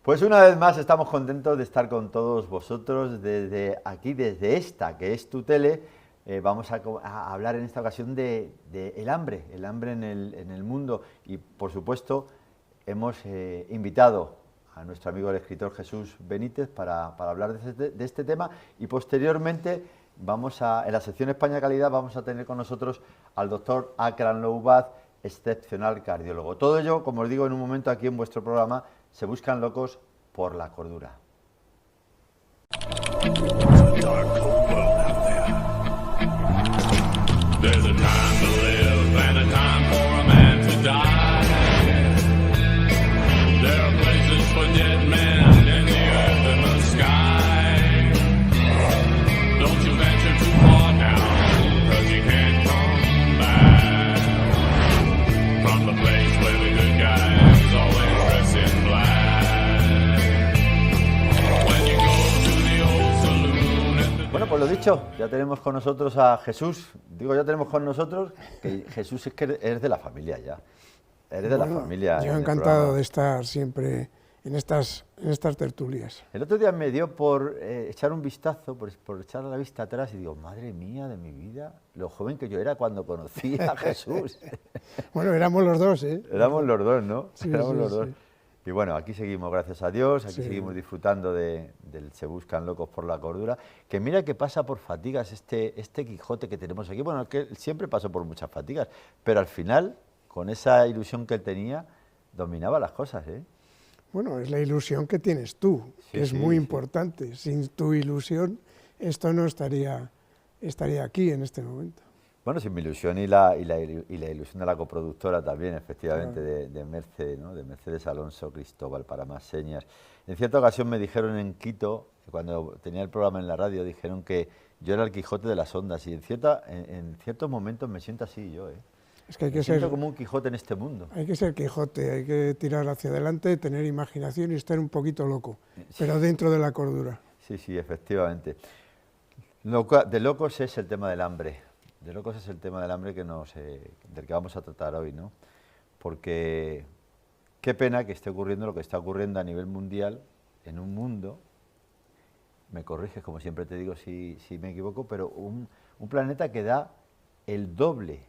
Pues una vez más estamos contentos de estar con todos vosotros desde aquí, desde esta, que es tu tele. Vamos a hablar en esta ocasión de el hambre en el mundo. Y por supuesto hemos invitado a nuestro amigo el escritor Jesús Benítez para hablar de este tema, y posteriormente en la sección España Calidad vamos a tener con nosotros al doctor Akram Loubat, excepcional cardiólogo. Todo ello, como os digo, en un momento aquí en vuestro programa Se buscan locos por la cordura. There's a time to live and a time for a man to die. There are places for dead men in the earth and the sky. Don't you venture too far now, 'cause you can't come back from the place where the good guys always dress in black. When you go to the old saloon. Bueno, pues lo dicho, ya tenemos con nosotros a Jesús. Digo, ya tenemos con nosotros, que Jesús es que eres de la familia ya. Eres de la familia. Yo encantado de estar siempre en estas tertulias. El otro día me dio por echar un vistazo, por echar la vista atrás, y digo, madre mía de mi vida, lo joven que yo era cuando conocí a Jesús. Bueno, éramos los dos, ¿eh? Éramos los dos, ¿no? Sí, éramos sí, los dos. sí. Y bueno, aquí seguimos, gracias a Dios, aquí Sí. seguimos disfrutando del Se buscan locos por la cordura, que mira que pasa por fatigas este Quijote que tenemos aquí. Bueno, que siempre pasó por muchas fatigas, pero al final, con esa ilusión que él tenía, dominaba las cosas, ¿eh? Bueno, es la ilusión que tienes tú, que es muy importante. Sin tu ilusión, esto no estaría aquí en este momento. Bueno, sin mi ilusión y la ilusión de la coproductora también, efectivamente, de Mercedes, ¿no? De Mercedes Alonso Cristóbal, para más señas. En cierta ocasión me dijeron en Quito, cuando tenía el programa en la radio, dijeron que yo era el Quijote de las ondas, y en ciertos momentos me siento así yo, ¿eh? Es que hay que Me siento ser como un Quijote en este mundo. Hay que ser Quijote, hay que tirar hacia adelante, tener imaginación y estar un poquito loco, pero dentro de la cordura. Sí, sí, efectivamente. De locos es el tema del hambre. De locos es el tema del hambre del que vamos a tratar hoy, ¿no? Porque qué pena que esté ocurriendo lo que está ocurriendo a nivel mundial, en un mundo, me corriges como siempre te digo si me equivoco, pero un planeta que da el doble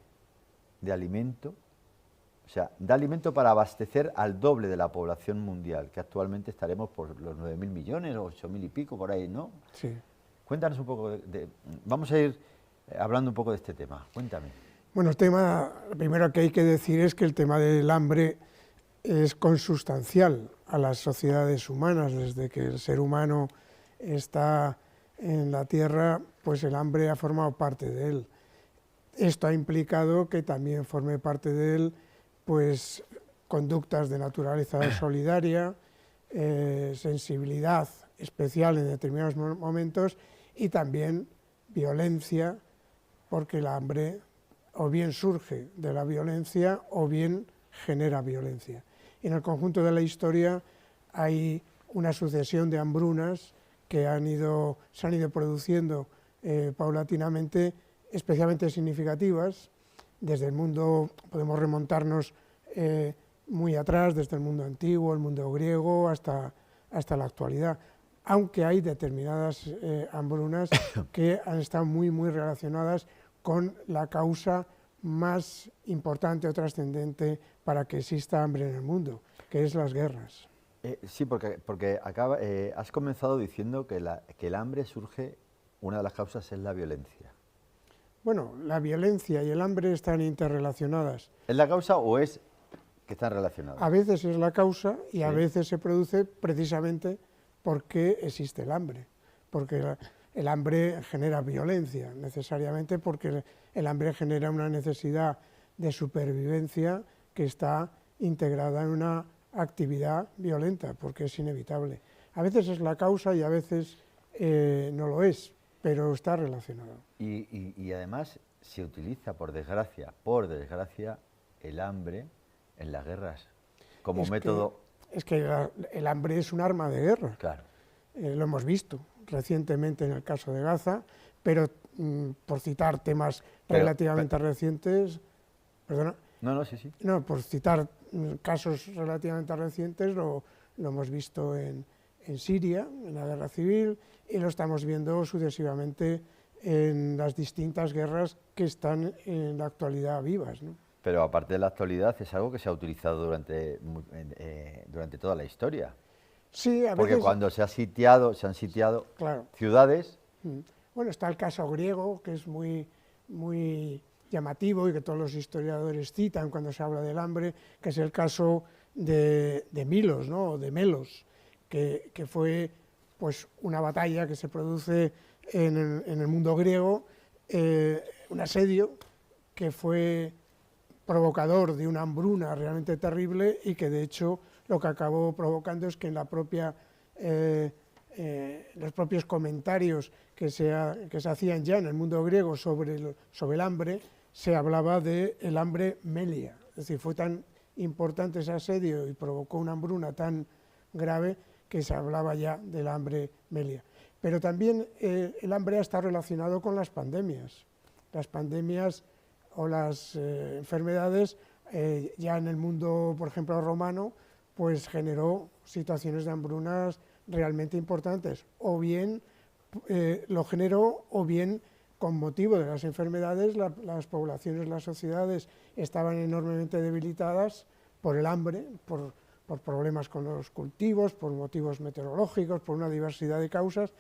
de alimento, o sea, da alimento para abastecer al doble de la población mundial, que actualmente estaremos por los 9.000 millones o 8.000 y pico, por ahí, ¿no? Sí. Cuéntanos un poco vamos a ir hablando un poco de este tema, cuéntame. Bueno, el tema, lo primero que hay que decir es que el tema del hambre es consustancial a las sociedades humanas. Desde que el ser humano está en la Tierra, pues el hambre ha formado parte de él. Esto ha implicado que también forme parte de él, pues, conductas de naturaleza solidaria, sensibilidad especial en determinados momentos, y también violencia, porque el hambre o bien surge de la violencia o bien genera violencia. Y en el conjunto de la historia hay una sucesión de hambrunas que se han ido produciendo paulatinamente, especialmente significativas. Desde el mundo, podemos remontarnos muy atrás, desde el mundo antiguo, el mundo griego, hasta la actualidad, aunque hay determinadas hambrunas que han estado muy relacionadas con la causa más importante o trascendente para que exista hambre en el mundo, que es las guerras. Sí, porque has comenzado diciendo que el hambre surge, una de las causas es la violencia. Bueno, la violencia y el hambre están interrelacionadas. ¿Es la causa o es que están relacionadas? A veces es la causa y a Sí. veces se produce precisamente porque existe el hambre, porque el hambre genera violencia necesariamente, porque el hambre genera una necesidad de supervivencia que está integrada en una actividad violenta, porque es inevitable. A veces es la causa y a veces no lo es, pero está relacionado. Y además se utiliza, por desgracia, el hambre en las guerras como método. Es que el hambre es un arma de guerra. Claro. Lo hemos visto recientemente en el caso de Gaza, pero por citar temas relativamente recientes, perdona. No, sí. No, por citar casos relativamente recientes, lo hemos visto en Siria, en la guerra civil, y lo estamos viendo sucesivamente en las distintas guerras que están en la actualidad vivas, ¿no? Pero aparte de la actualidad, es algo que se ha utilizado durante toda la historia. Sí, a Porque veces, cuando se han sitiado claro. ciudades. Bueno, está el caso griego, que es muy llamativo y que todos los historiadores citan cuando se habla del hambre, que es el caso de Milos, ¿no? O de Melos, que fue pues una batalla que se produce en el mundo griego, un asedio que fue provocador de una hambruna realmente terrible y que de hecho lo que acabó provocando es que en la propia, los propios comentarios que se hacían ya en el mundo griego sobre el hambre, se hablaba del hambre melia. Es decir, fue tan importante ese asedio y provocó una hambruna tan grave que se hablaba ya del hambre melia. Pero también el hambre ha estado relacionado con las pandemias. Las pandemias o las enfermedades, ya en el mundo, por ejemplo, romano, pues generó situaciones de hambrunas realmente importantes, o bien lo generó, o bien con motivo de las enfermedades, las poblaciones, las sociedades estaban enormemente debilitadas por el hambre, por problemas con los cultivos, por motivos meteorológicos, por una diversidad de causas,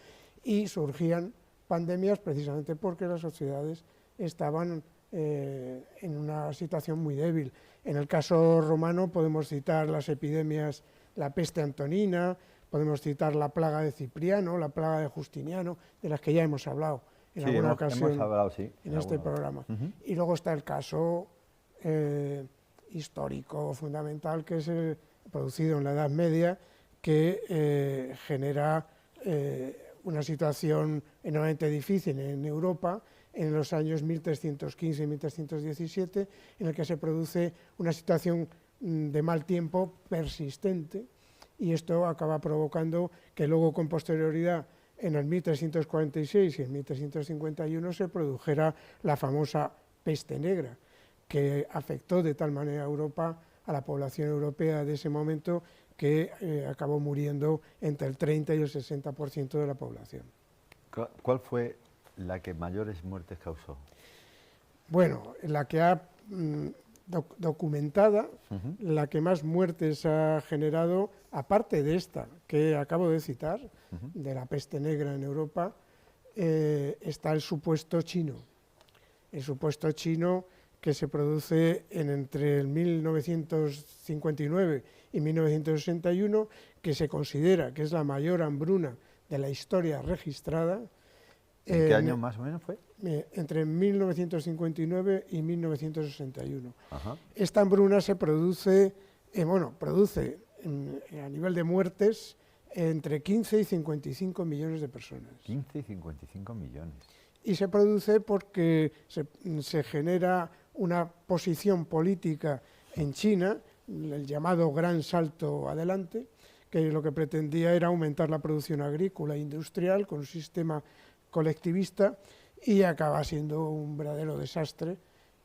y surgían pandemias precisamente porque las sociedades estaban en una situación muy débil. En el caso romano podemos citar las epidemias, la peste antonina, podemos citar la plaga de Cipriano, la plaga de Justiniano, de las que ya hemos hablado en alguna ocasión hemos hablado, sí, en este programa. Y luego está el caso histórico fundamental, que es producido en la Edad Media, que genera una situación enormemente difícil en Europa, en los años 1315 y 1317, en el que se produce una situación de mal tiempo persistente, y esto acaba provocando que luego con posterioridad en el 1346 y en 1351 se produjera la famosa peste negra, que afectó de tal manera a Europa, a la población europea de ese momento, que acabó muriendo entre el 30 y el 60% de la población. ¿Cuál fue la que mayores muertes causó? Bueno, la que ha documentada, la que más muertes ha generado, aparte de esta que acabo de citar, de la peste negra en Europa, está el supuesto chino. El supuesto chino, que se produce entre el 1959 y 1961, que se considera que es la mayor hambruna de la historia registrada. ¿En qué año más o menos fue? Entre 1959 y 1961. Ajá. Esta hambruna se produce, a nivel de muertes, entre 15 y 55 millones de personas. 15 y 55 millones. Y se produce porque se genera una posición política en China, el llamado Gran Salto Adelante, que lo que pretendía era aumentar la producción agrícola e industrial con un sistema colectivista, y acaba siendo un verdadero desastre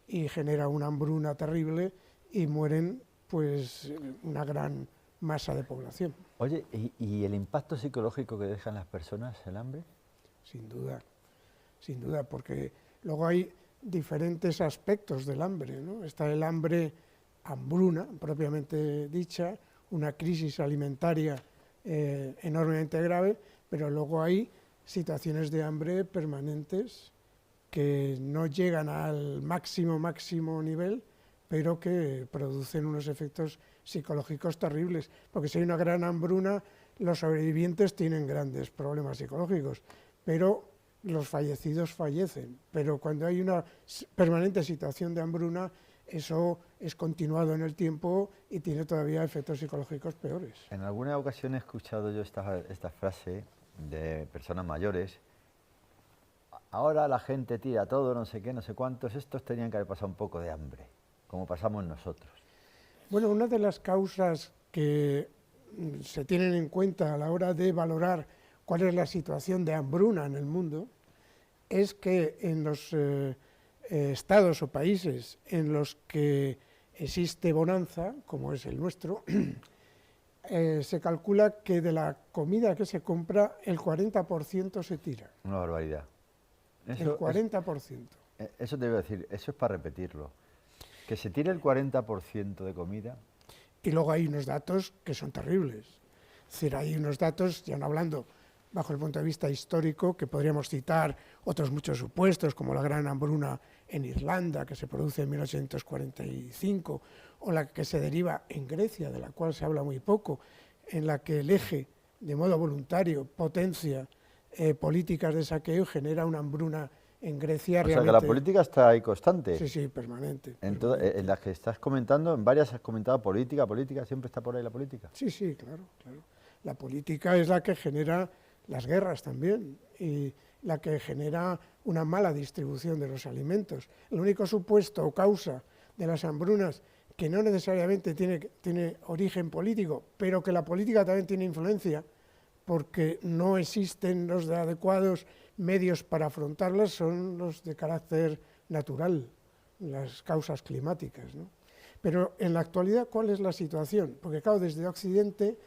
y genera una hambruna terrible y mueren pues una gran masa de población. Oye, ¿y el impacto psicológico que dejan las personas el hambre? Sin duda, porque luego hay diferentes aspectos del hambre, ¿no? Está el hambruna, propiamente dicha, una crisis alimentaria enormemente grave, pero luego hay situaciones de hambre permanentes que no llegan al máximo nivel, pero que producen unos efectos psicológicos terribles, porque si hay una gran hambruna, los sobrevivientes tienen grandes problemas psicológicos, pero los fallecidos fallecen, pero cuando hay una permanente situación de hambruna, eso es continuado en el tiempo y tiene todavía efectos psicológicos peores. En alguna ocasión he escuchado yo esta frase de personas mayores: ahora la gente tira todo, no sé qué, no sé cuántos, estos tenían que haber pasado un poco de hambre, como pasamos nosotros. Bueno, una de las causas que se tienen en cuenta a la hora de valorar cuál es la situación de hambruna en el mundo es que en los estados o países en los que existe bonanza, como es el nuestro, se calcula que de la comida que se compra, el 40% se tira. Una barbaridad. El 40%. Eso te iba a decir, eso es para repetirlo. Que se tire el 40% de comida. Y luego hay unos datos que son terribles. Es decir, hay unos datos, ya no hablando bajo el punto de vista histórico, que podríamos citar otros muchos supuestos, como la gran hambruna en Irlanda, que se produce en 1845, o la que se deriva en Grecia, de la cual se habla muy poco, en la que el eje, de modo voluntario, potencia políticas de saqueo y genera una hambruna en Grecia. O sea que la política está ahí constante. Sí, sí, permanente. En las que estás comentando, en varias has comentado política, siempre está por ahí la política. Sí, sí, claro, claro. La política es la que genera las guerras también y la que genera una mala distribución de los alimentos. El único supuesto o causa de las hambrunas que no necesariamente tiene origen político, pero que la política también tiene influencia, porque no existen los adecuados medios para afrontarlas, son los de carácter natural, las causas climáticas, ¿no? Pero en la actualidad, ¿cuál es la situación? Porque claro, desde Occidente,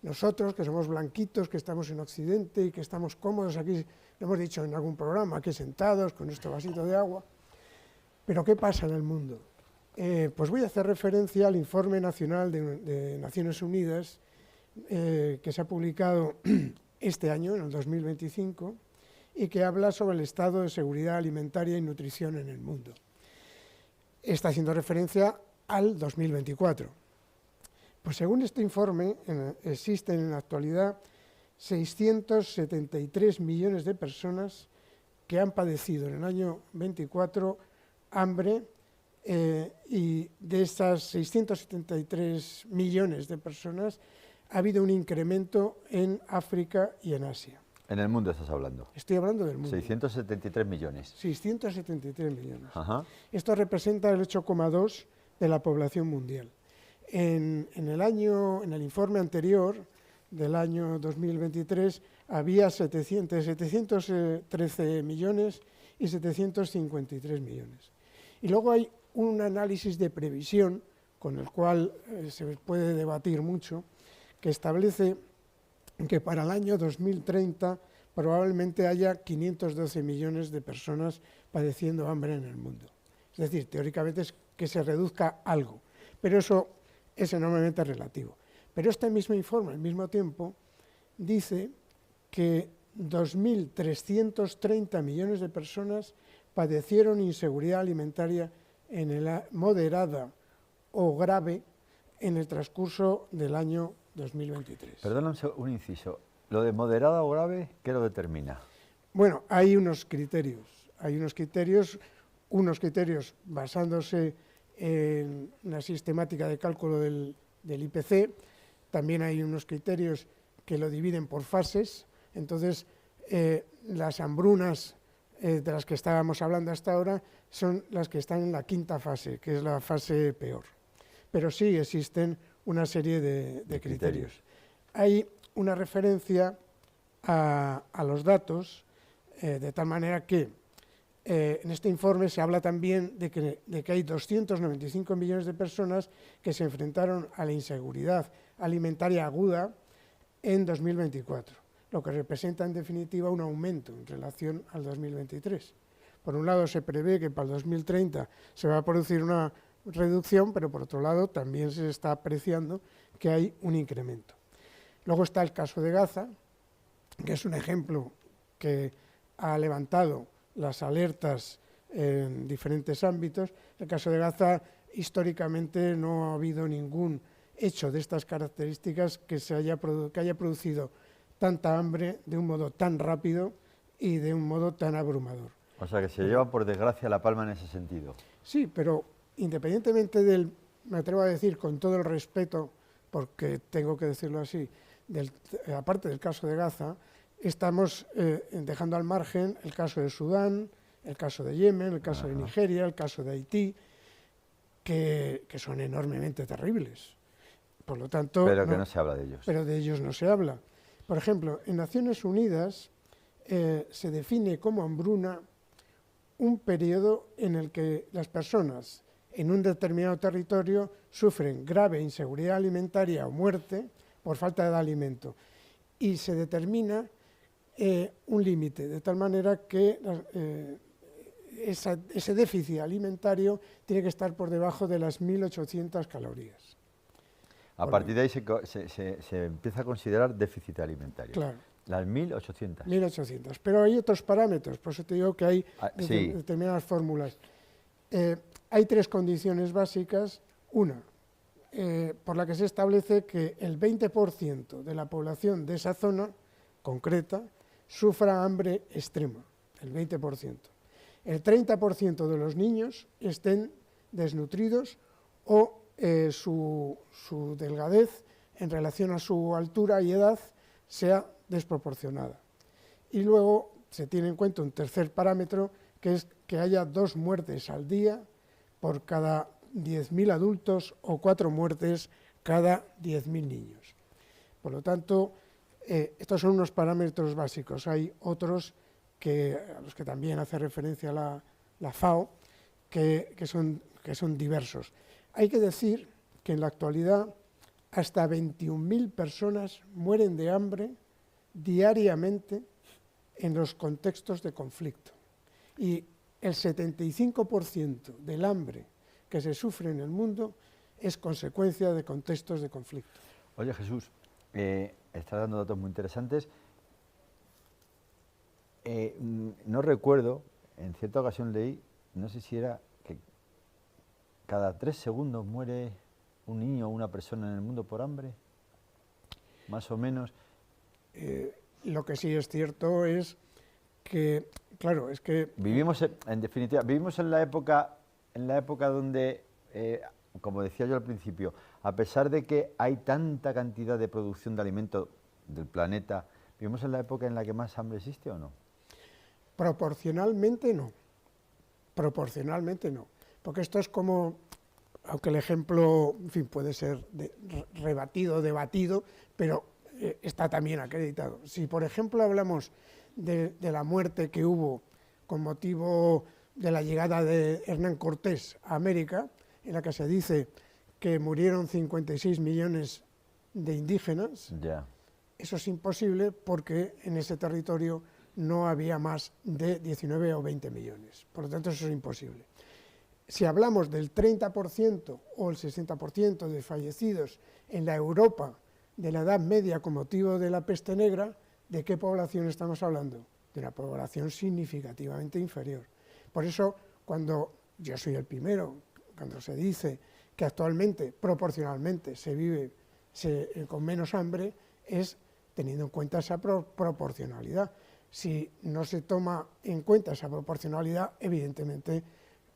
nosotros que somos blanquitos, que estamos en Occidente y que estamos cómodos aquí, lo hemos dicho en algún programa, aquí sentados con nuestro vasito de agua, pero ¿qué pasa en el mundo? Pues voy a hacer referencia al Informe Nacional de Naciones Unidas, que se ha publicado este año, en el 2025, y que habla sobre el estado de seguridad alimentaria y nutrición en el mundo. Está haciendo referencia al 2024. Pues según este informe, existen en la actualidad 673 millones de personas que han padecido en el año 24 hambre, y de estas 673 millones de personas ha habido un incremento en África y en Asia. En el mundo estás hablando. Estoy hablando del mundo. 673 millones. 673 millones. Ajá. Esto representa el 8,2% de la población mundial. En el informe anterior del año 2023 había 713 millones y 753 millones. Y luego hay un análisis de previsión, con el cual se puede debatir mucho, que establece que para el año 2030 probablemente haya 512 millones de personas padeciendo hambre en el mundo. Es decir, teóricamente es que se reduzca algo, pero eso es enormemente relativo. Pero este mismo informe, al mismo tiempo, dice que 2.330 millones de personas padecieron inseguridad alimentaria moderada o grave en el transcurso del año 2023. Perdona un inciso. ¿Lo de moderada o grave, qué lo determina? Bueno, hay unos criterios basándose en una sistemática de cálculo del IPC. También hay unos criterios que lo dividen por fases. Entonces, las hambrunas de las que estábamos hablando hasta ahora son las que están en la quinta fase, que es la fase peor. Pero sí existen una serie de criterios. Hay una referencia a los datos, de tal manera que en este informe se habla también de que hay 295 millones de personas que se enfrentaron a la inseguridad alimentaria aguda en 2024, lo que representa en definitiva un aumento en relación al 2023. Por un lado se prevé que para el 2030 se va a producir una reducción, pero por otro lado también se está apreciando que hay un incremento. Luego está el caso de Gaza, que es un ejemplo que ha levantado las alertas en diferentes ámbitos. En el caso de Gaza, históricamente no ha habido ningún hecho de estas características que haya producido tanta hambre de un modo tan rápido y de un modo tan abrumador. O sea que se lleva por desgracia la palma en ese sentido. Sí, pero independientemente me atrevo a decir con todo el respeto, porque tengo que decirlo así, aparte del caso de Gaza, estamos dejando al margen el caso de Sudán, el caso de Yemen, el caso de Nigeria, el caso de Haití, que son enormemente terribles. Por lo tanto, pero que no se habla de ellos. Pero de ellos no se habla. Por ejemplo, en Naciones Unidas se define como hambruna un periodo en el que las personas en un determinado territorio sufren grave inseguridad alimentaria o muerte por falta de alimento. Y se determina un límite, de tal manera que ese déficit alimentario tiene que estar por debajo de las 1.800 calorías. A partir de ahí se empieza a considerar déficit alimentario. Claro. Las 1.800. 1.800. Pero hay otros parámetros, por eso te digo que hay sí. determinadas fórmulas. Hay 3 condiciones básicas. Una, por la que se establece que el 20% de la población de esa zona concreta sufra hambre extrema, el 20%. El 30% de los niños estén desnutridos o su delgadez en relación a su altura y edad sea desproporcionada. Y luego se tiene en cuenta un tercer parámetro, que es que haya 2 muertes al día por cada 10.000 adultos o 4 muertes cada 10.000 niños. Por lo tanto, estos son unos parámetros básicos. Hay otros a los que también hace referencia la FAO, que son diversos. Hay que decir que en la actualidad hasta 21.000 personas mueren de hambre diariamente en los contextos de conflicto. Y el 75% del hambre que se sufre en el mundo es consecuencia de contextos de conflicto. Oye, Jesús, estás dando datos muy interesantes. No recuerdo, en cierta ocasión leí, no sé si era que cada 3 segundos muere un niño o una persona en el mundo por hambre, más o menos. Lo que sí es cierto es que, claro, es que... Vivimos, en definitiva, vivimos en la época donde, como decía yo al principio, a pesar de que hay tanta cantidad de producción de alimentos del planeta, ¿vivimos en la época en la que más hambre existe o no? Proporcionalmente no. Proporcionalmente no. Porque esto es como, aunque el ejemplo, en fin, puede ser rebatido, debatido, pero está también acreditado. Si, por ejemplo, hablamos de la muerte que hubo con motivo de la llegada de Hernán Cortés a América, en la que se dice que murieron 56 millones de indígenas, eso es imposible porque en ese territorio no había más de 19 o 20 millones. Por lo tanto, eso es imposible. Si hablamos del 30% o el 60% de fallecidos en la Europa de la Edad Media con motivo de la peste negra, ¿de qué población estamos hablando? De una población significativamente inferior. Por eso, cuando yo soy el primero, cuando se dice que actualmente, proporcionalmente, se vive con menos hambre, es teniendo en cuenta esa proporcionalidad. Si no se toma en cuenta esa proporcionalidad, evidentemente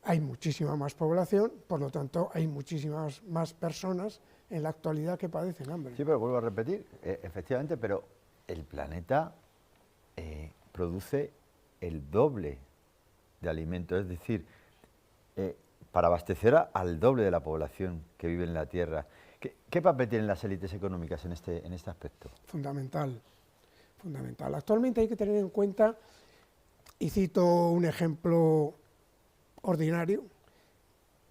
hay muchísima más población, por lo tanto hay muchísimas más personas en la actualidad que padecen hambre. Sí, pero vuelvo a repetir, efectivamente, pero el planeta produce el doble de alimentos, es decir, para abastecer al doble de la población que vive en la Tierra. ¿Qué papel tienen las élites económicas en este aspecto? Fundamental. Actualmente hay que tener en cuenta, y cito un ejemplo ordinario,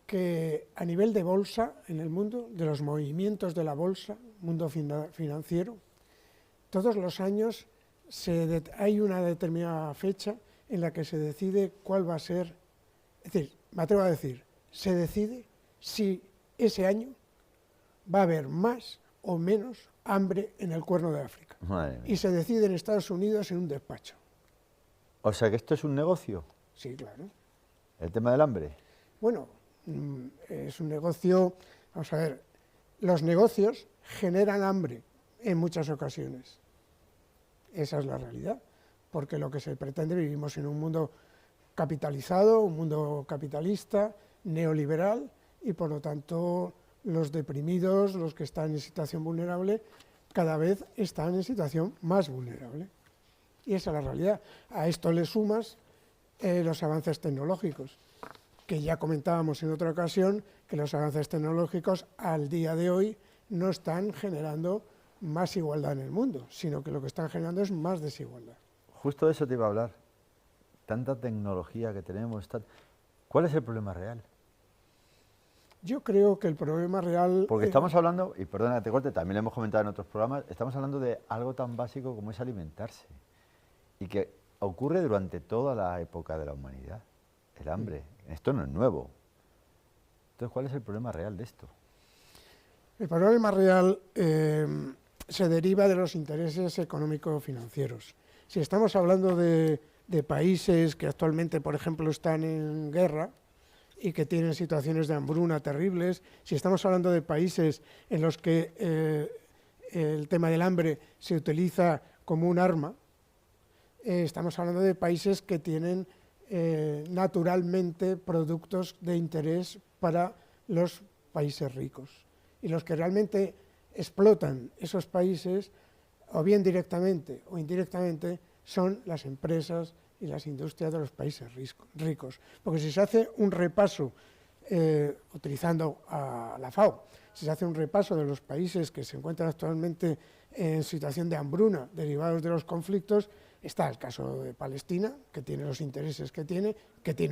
que a nivel de bolsa en el mundo, de los movimientos de la bolsa, mundo financiero, todos los años hay una determinada fecha en la que se decide cuál va a ser, es decir, me atrevo a decir, se decide si ese año va a haber más o menos hambre en el Cuerno de África. Y se decide en Estados Unidos en un despacho. O sea que esto es un negocio. Sí, claro. ¿El tema del hambre? Bueno, es un negocio, vamos a ver, los negocios generan hambre en muchas ocasiones. Esa es la realidad, porque lo que se pretende, vivimos en un mundo capitalizado, un mundo capitalista, neoliberal, y por lo tanto los deprimidos, los que están en situación vulnerable, cada vez están en situación más vulnerable. Y esa es la realidad. A esto le sumas los avances tecnológicos, que ya comentábamos en otra ocasión, que los avances tecnológicos al día de hoy no están generando más igualdad en el mundo, sino que lo que están generando es más desigualdad. Justo de eso te iba a hablar. Tanta tecnología que tenemos. ¿Cuál es el problema real? Yo creo que el problema real... Porque estamos hablando, y perdona que te corte, también lo hemos comentado en otros programas, estamos hablando de algo tan básico como es alimentarse. Y que ocurre durante toda la época de la humanidad, el hambre. Esto no es nuevo. Entonces, ¿cuál es el problema real de esto? El problema real se deriva de los intereses económico-financieros. Si estamos hablando de países que actualmente, por ejemplo, están en guerra y que tienen situaciones de hambruna terribles, si estamos hablando de países en los que el tema del hambre se utiliza como un arma, estamos hablando de países que tienen naturalmente productos de interés para los países ricos. Y los que realmente explotan esos países, o bien directamente o indirectamente, son las empresas y las industrias de los países ricos. Porque si se hace un repaso, utilizando a la FAO, si se hace un repaso de los países que se encuentran actualmente en situación de hambruna derivados de los conflictos, está el caso de Palestina, que tiene los intereses que tiene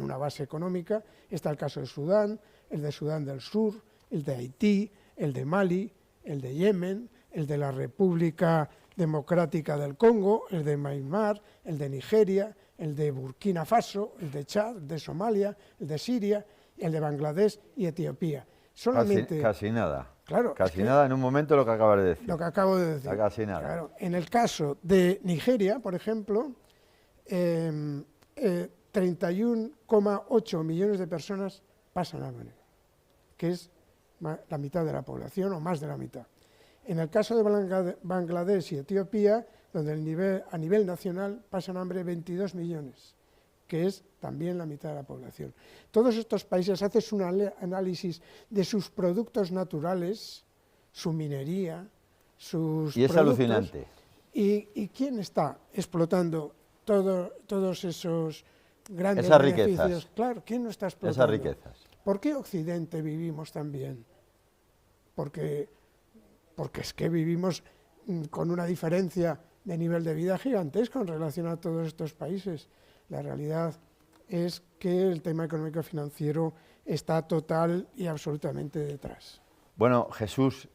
una base económica, está el caso de Sudán, el de Sudán del Sur, el de Haití, el de Mali, el de Yemen, el de la República Democrática del Congo, el de Myanmar, el de Nigeria, el de Burkina Faso, el de Chad, el de Somalia, el de Siria, el de Bangladesh y Etiopía. Solamente, casi nada. Claro, casi nada en un momento lo que acabas de decir. Lo que acabo de decir. Casi nada. Claro, en el caso de Nigeria, por ejemplo, 31,8 millones de personas pasan hambre, que es la mitad de la población o más de la mitad. En el caso de Bangladesh y Etiopía, donde a nivel nacional pasan hambre 22 millones, que es también la mitad de la población. Todos estos países, haces un análisis de sus productos naturales, su minería, sus y es productos, alucinante. ¿Y quién está explotando todos esos grandes esas beneficios? Riquezas. Claro, ¿quién no está explotando? Esas riquezas. ¿Por qué Occidente vivimos tan bien? Porque es que vivimos con una diferencia de nivel de vida gigantesca en relación a todos estos países. La realidad es que el tema económico-financiero está total y absolutamente detrás. Bueno, Jesús,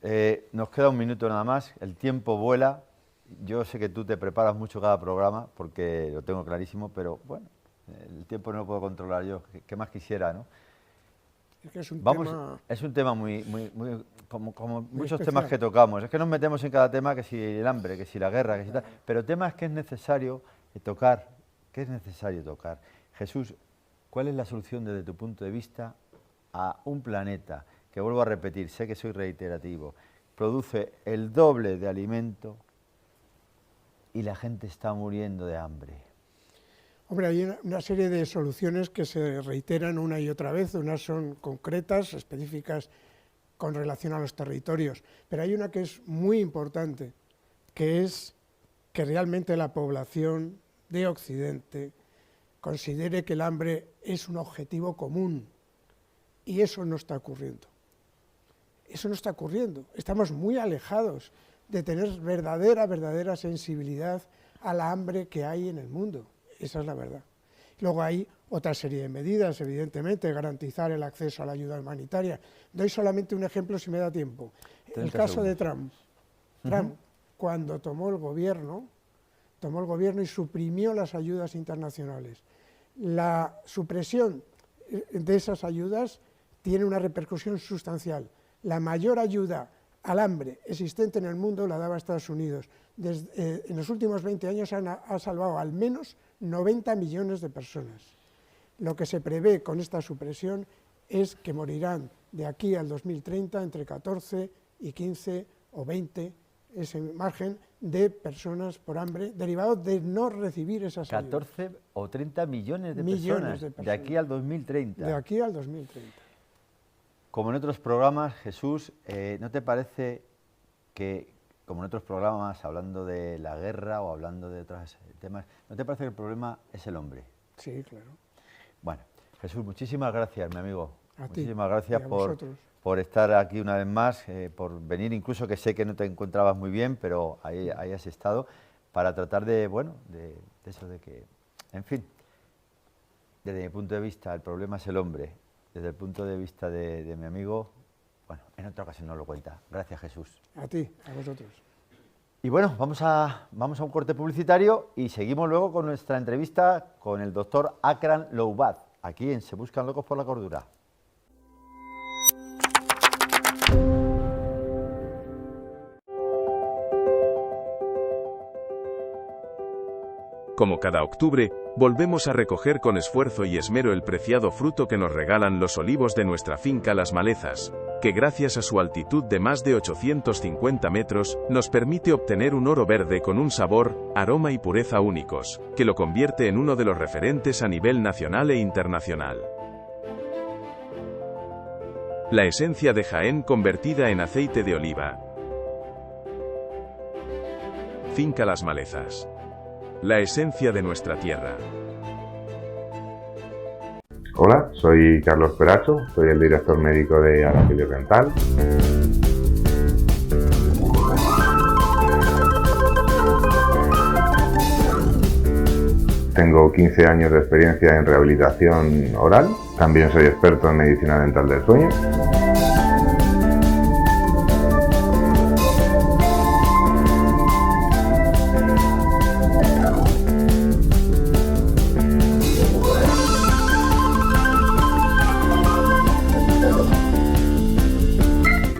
nos queda un minuto nada más, el tiempo vuela. Yo sé que tú te preparas mucho cada programa, porque lo tengo clarísimo, pero bueno, el tiempo no lo puedo controlar yo, ¿qué más quisiera, no? Es que es un tema muy como muchos especial. temas que tocamos. Es que nos metemos en cada tema, que si el hambre, que si la guerra, que si tal, pero temas que es necesario tocar, Jesús, ¿cuál es la solución desde tu punto de vista a un planeta que, vuelvo a repetir, sé que soy reiterativo, produce el doble de alimento y la gente está muriendo de hambre? Hombre, hay una serie de soluciones que se reiteran una y otra vez. Unas son concretas, específicas con relación a los territorios, pero hay una que es muy importante, que es que realmente la población de Occidente considere que el hambre es un objetivo común, y eso no está ocurriendo. Eso no está ocurriendo. Estamos muy alejados de tener verdadera sensibilidad a la hambre que hay en el mundo. Esa es la verdad. Luego hay otra serie de medidas, evidentemente, garantizar el acceso a la ayuda humanitaria. Doy solamente un ejemplo si me da tiempo. El caso de Trump. Trump, cuando tomó el gobierno y suprimió las ayudas internacionales. La supresión de esas ayudas tiene una repercusión sustancial. La mayor ayuda al hambre existente en el mundo la daba Estados Unidos. En los últimos 20 años ha salvado al menos 90 millones de personas. Lo que se prevé con esta supresión es que morirán de aquí al 2030 entre 14 y 15 o 20, ese margen de personas por hambre derivado de no recibir esas ayudas. 14 o 30 millones de personas de aquí al 2030. De aquí al 2030. Como en otros programas, Jesús, ¿no te parece que, como en otros programas, hablando de la guerra o hablando de otros temas, ¿no te parece que el problema es el hombre? Sí, claro. Bueno, Jesús, muchísimas gracias, mi amigo. Muchísimas gracias por estar aquí una vez más, por venir, incluso que sé que no te encontrabas muy bien, pero ahí has estado, para tratar de eso de que, en fin, desde mi punto de vista, el problema es el hombre. desde el punto de vista de mi amigo, bueno, en otra ocasión nos lo cuenta. Gracias, Jesús. A ti, a vosotros. Y bueno, vamos a un corte publicitario y seguimos luego con nuestra entrevista con el doctor Akram Loubat, aquí en Se Buscan Locos por la Cordura. Como cada octubre, volvemos a recoger con esfuerzo y esmero el preciado fruto que nos regalan los olivos de nuestra finca Las Malezas, que gracias a su altitud de más de 850 metros, nos permite obtener un oro verde con un sabor, aroma y pureza únicos, que lo convierte en uno de los referentes a nivel nacional e internacional. La esencia de Jaén convertida en aceite de oliva. Finca Las Malezas. La esencia de nuestra tierra. Hola, soy Carlos Peracho, soy el director médico de Arapil Rental. Tengo 15 años de experiencia en rehabilitación oral, también soy experto en medicina dental del sueño.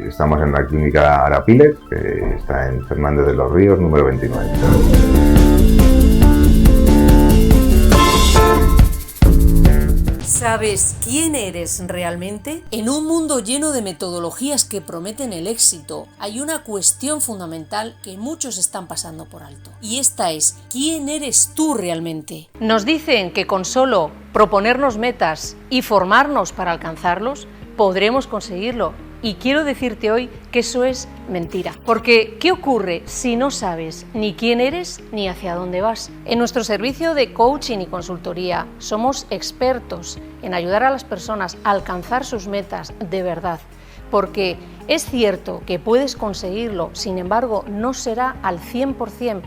Estamos en la clínica Arapiles, que está en Fernández de los Ríos, número 29. ¿Sabes quién eres realmente? En un mundo lleno de metodologías que prometen el éxito, hay una cuestión fundamental que muchos están pasando por alto. Y esta es, ¿quién eres tú realmente? Nos dicen que con solo proponernos metas y formarnos para alcanzarlos, podremos conseguirlo. Y quiero decirte hoy que eso es mentira. Porque, ¿qué ocurre si no sabes ni quién eres ni hacia dónde vas? En nuestro servicio de coaching y consultoría somos expertos en ayudar a las personas a alcanzar sus metas de verdad. Porque es cierto que puedes conseguirlo, sin embargo, no será al 100%.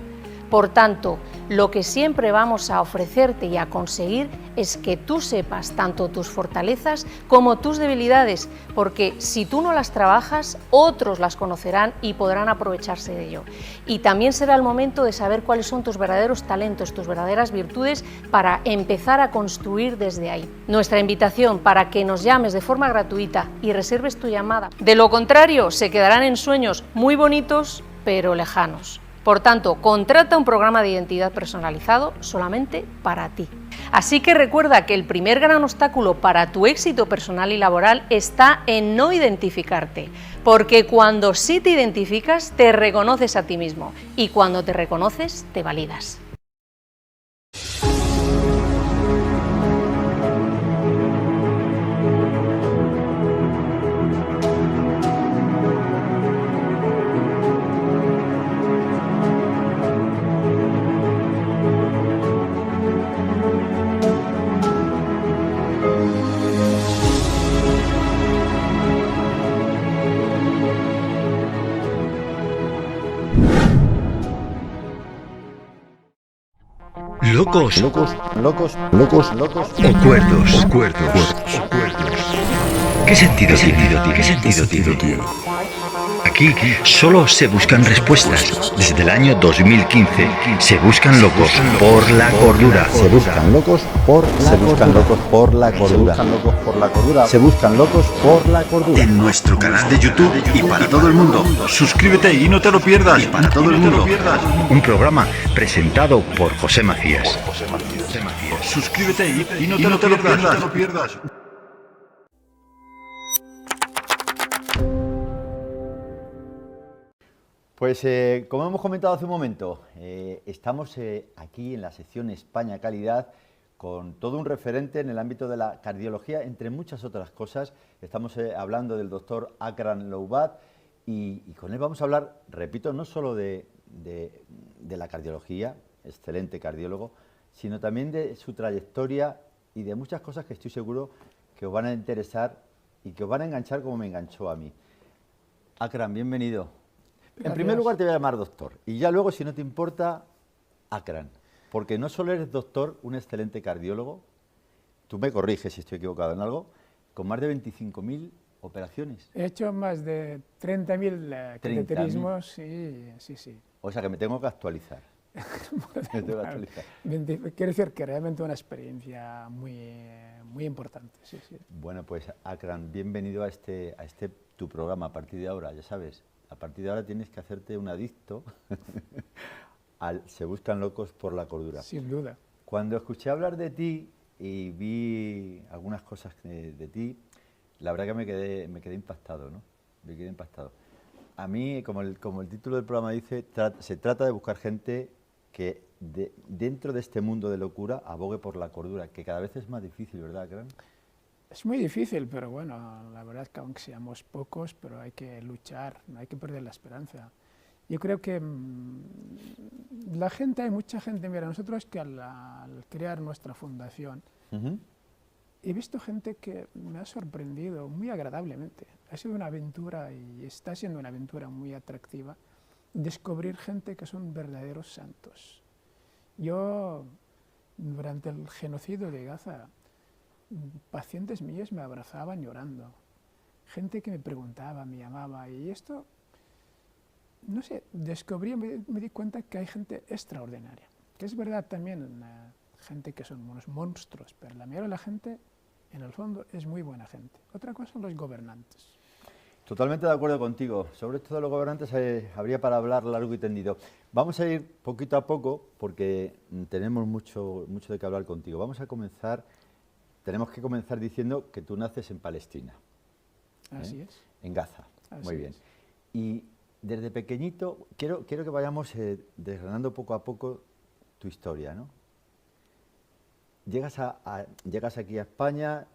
Por tanto, lo que siempre vamos a ofrecerte y a conseguir es que tú sepas tanto tus fortalezas como tus debilidades, porque si tú no las trabajas, otros las conocerán y podrán aprovecharse de ello. Y también será el momento de saber cuáles son tus verdaderos talentos, tus verdaderas virtudes, para empezar a construir desde ahí. Nuestra invitación para que nos llames de forma gratuita y reserves tu llamada. De lo contrario, se quedarán en sueños muy bonitos, pero lejanos. Por tanto, contrata un programa de identidad personalizado solamente para ti. Así que recuerda que el primer gran obstáculo para tu éxito personal y laboral está en no identificarte, porque cuando sí te identificas, te reconoces a ti mismo, y cuando te reconoces, te validas. Locos. Locos. O cuerdos. ¿Qué sentido tiene? Aquí solo se buscan respuestas. Desde el año 2015 se buscan locos por la cordura. Se buscan locos por la cordura. En nuestro canal de YouTube y para todo el mundo. Suscríbete y no te lo pierdas. Un programa presentado por José Macías. Suscríbete y no te lo pierdas. Pues como hemos comentado hace un momento, estamos aquí en la sección España Calidad con todo un referente en el ámbito de la cardiología, entre muchas otras cosas. Estamos hablando del doctor Akram Loubat y con él vamos a hablar, repito, no solo de la cardiología, excelente cardiólogo, sino también de su trayectoria y de muchas cosas que estoy seguro que os van a interesar y que os van a enganchar como me enganchó a mí. Akram, bienvenido. Gracias. En primer lugar te voy a llamar doctor y ya luego, si no te importa, Akram, porque no solo eres doctor, un excelente cardiólogo, tú me corriges si estoy equivocado en algo, con más de 25.000 operaciones. He hecho más de 30.000 cateterismos, sí. O sea que me tengo que actualizar. Quiero decir que realmente una experiencia muy importante, sí. Bueno, pues Akram, bienvenido a este tu programa a partir de ahora, ya sabes. A partir de ahora tienes que hacerte un adicto al Se buscan locos por la cordura. Sin duda. Cuando escuché hablar de ti y vi algunas cosas de ti, la verdad que me quedé impactado, ¿no? Me quedé impactado. A mí, como el título del programa dice, se trata de buscar gente que dentro de este mundo de locura abogue por la cordura, que cada vez es más difícil, ¿verdad, Akram? Es muy difícil, pero bueno, la verdad es que aunque seamos pocos, pero hay que luchar, no hay que perder la esperanza. Yo creo que hay mucha gente, mira, nosotros que al crear nuestra fundación, he visto gente que me ha sorprendido muy agradablemente. Ha sido una aventura y está siendo una aventura muy atractiva descubrir gente que son verdaderos santos. Yo, durante el genocidio de Gaza, pacientes míos me abrazaban llorando. Gente que me preguntaba, me llamaba, y esto, no sé, me di cuenta que hay gente extraordinaria. Que es verdad también, gente que son unos monstruos, pero la mayoría de la gente, en el fondo, es muy buena gente. Otra cosa son los gobernantes. Totalmente de acuerdo contigo. Sobre esto de los gobernantes habría para hablar largo y tendido. Vamos a ir poquito a poco porque tenemos mucho de qué hablar contigo. Tenemos que comenzar diciendo que tú naces en Palestina. Así es. En Gaza. Así Muy bien. es. Y desde pequeñito, quiero que vayamos desgranando poco a poco tu historia, ¿no? Llegas aquí a España,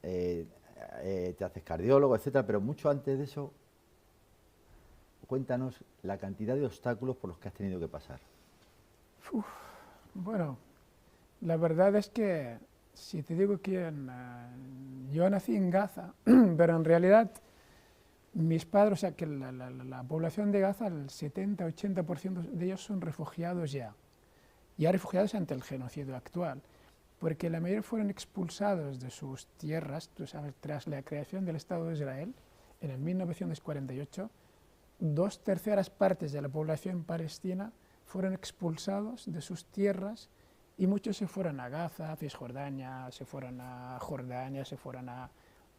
te haces cardiólogo, etcétera, pero mucho antes de eso, cuéntanos la cantidad de obstáculos por los que has tenido que pasar. Bueno, la verdad es que si te digo que yo nací en Gaza, pero en realidad mis padres, o sea que la población de Gaza, el 70-80% de ellos son refugiados ya refugiados ante el genocidio actual, porque la mayoría fueron expulsados de sus tierras, tú sabes, tras la creación del Estado de Israel, en el 1948, 2/3 partes de la población palestina fueron expulsados de sus tierras y muchos se fueron a Gaza, a Cisjordania, se fueron a Jordania, se fueron a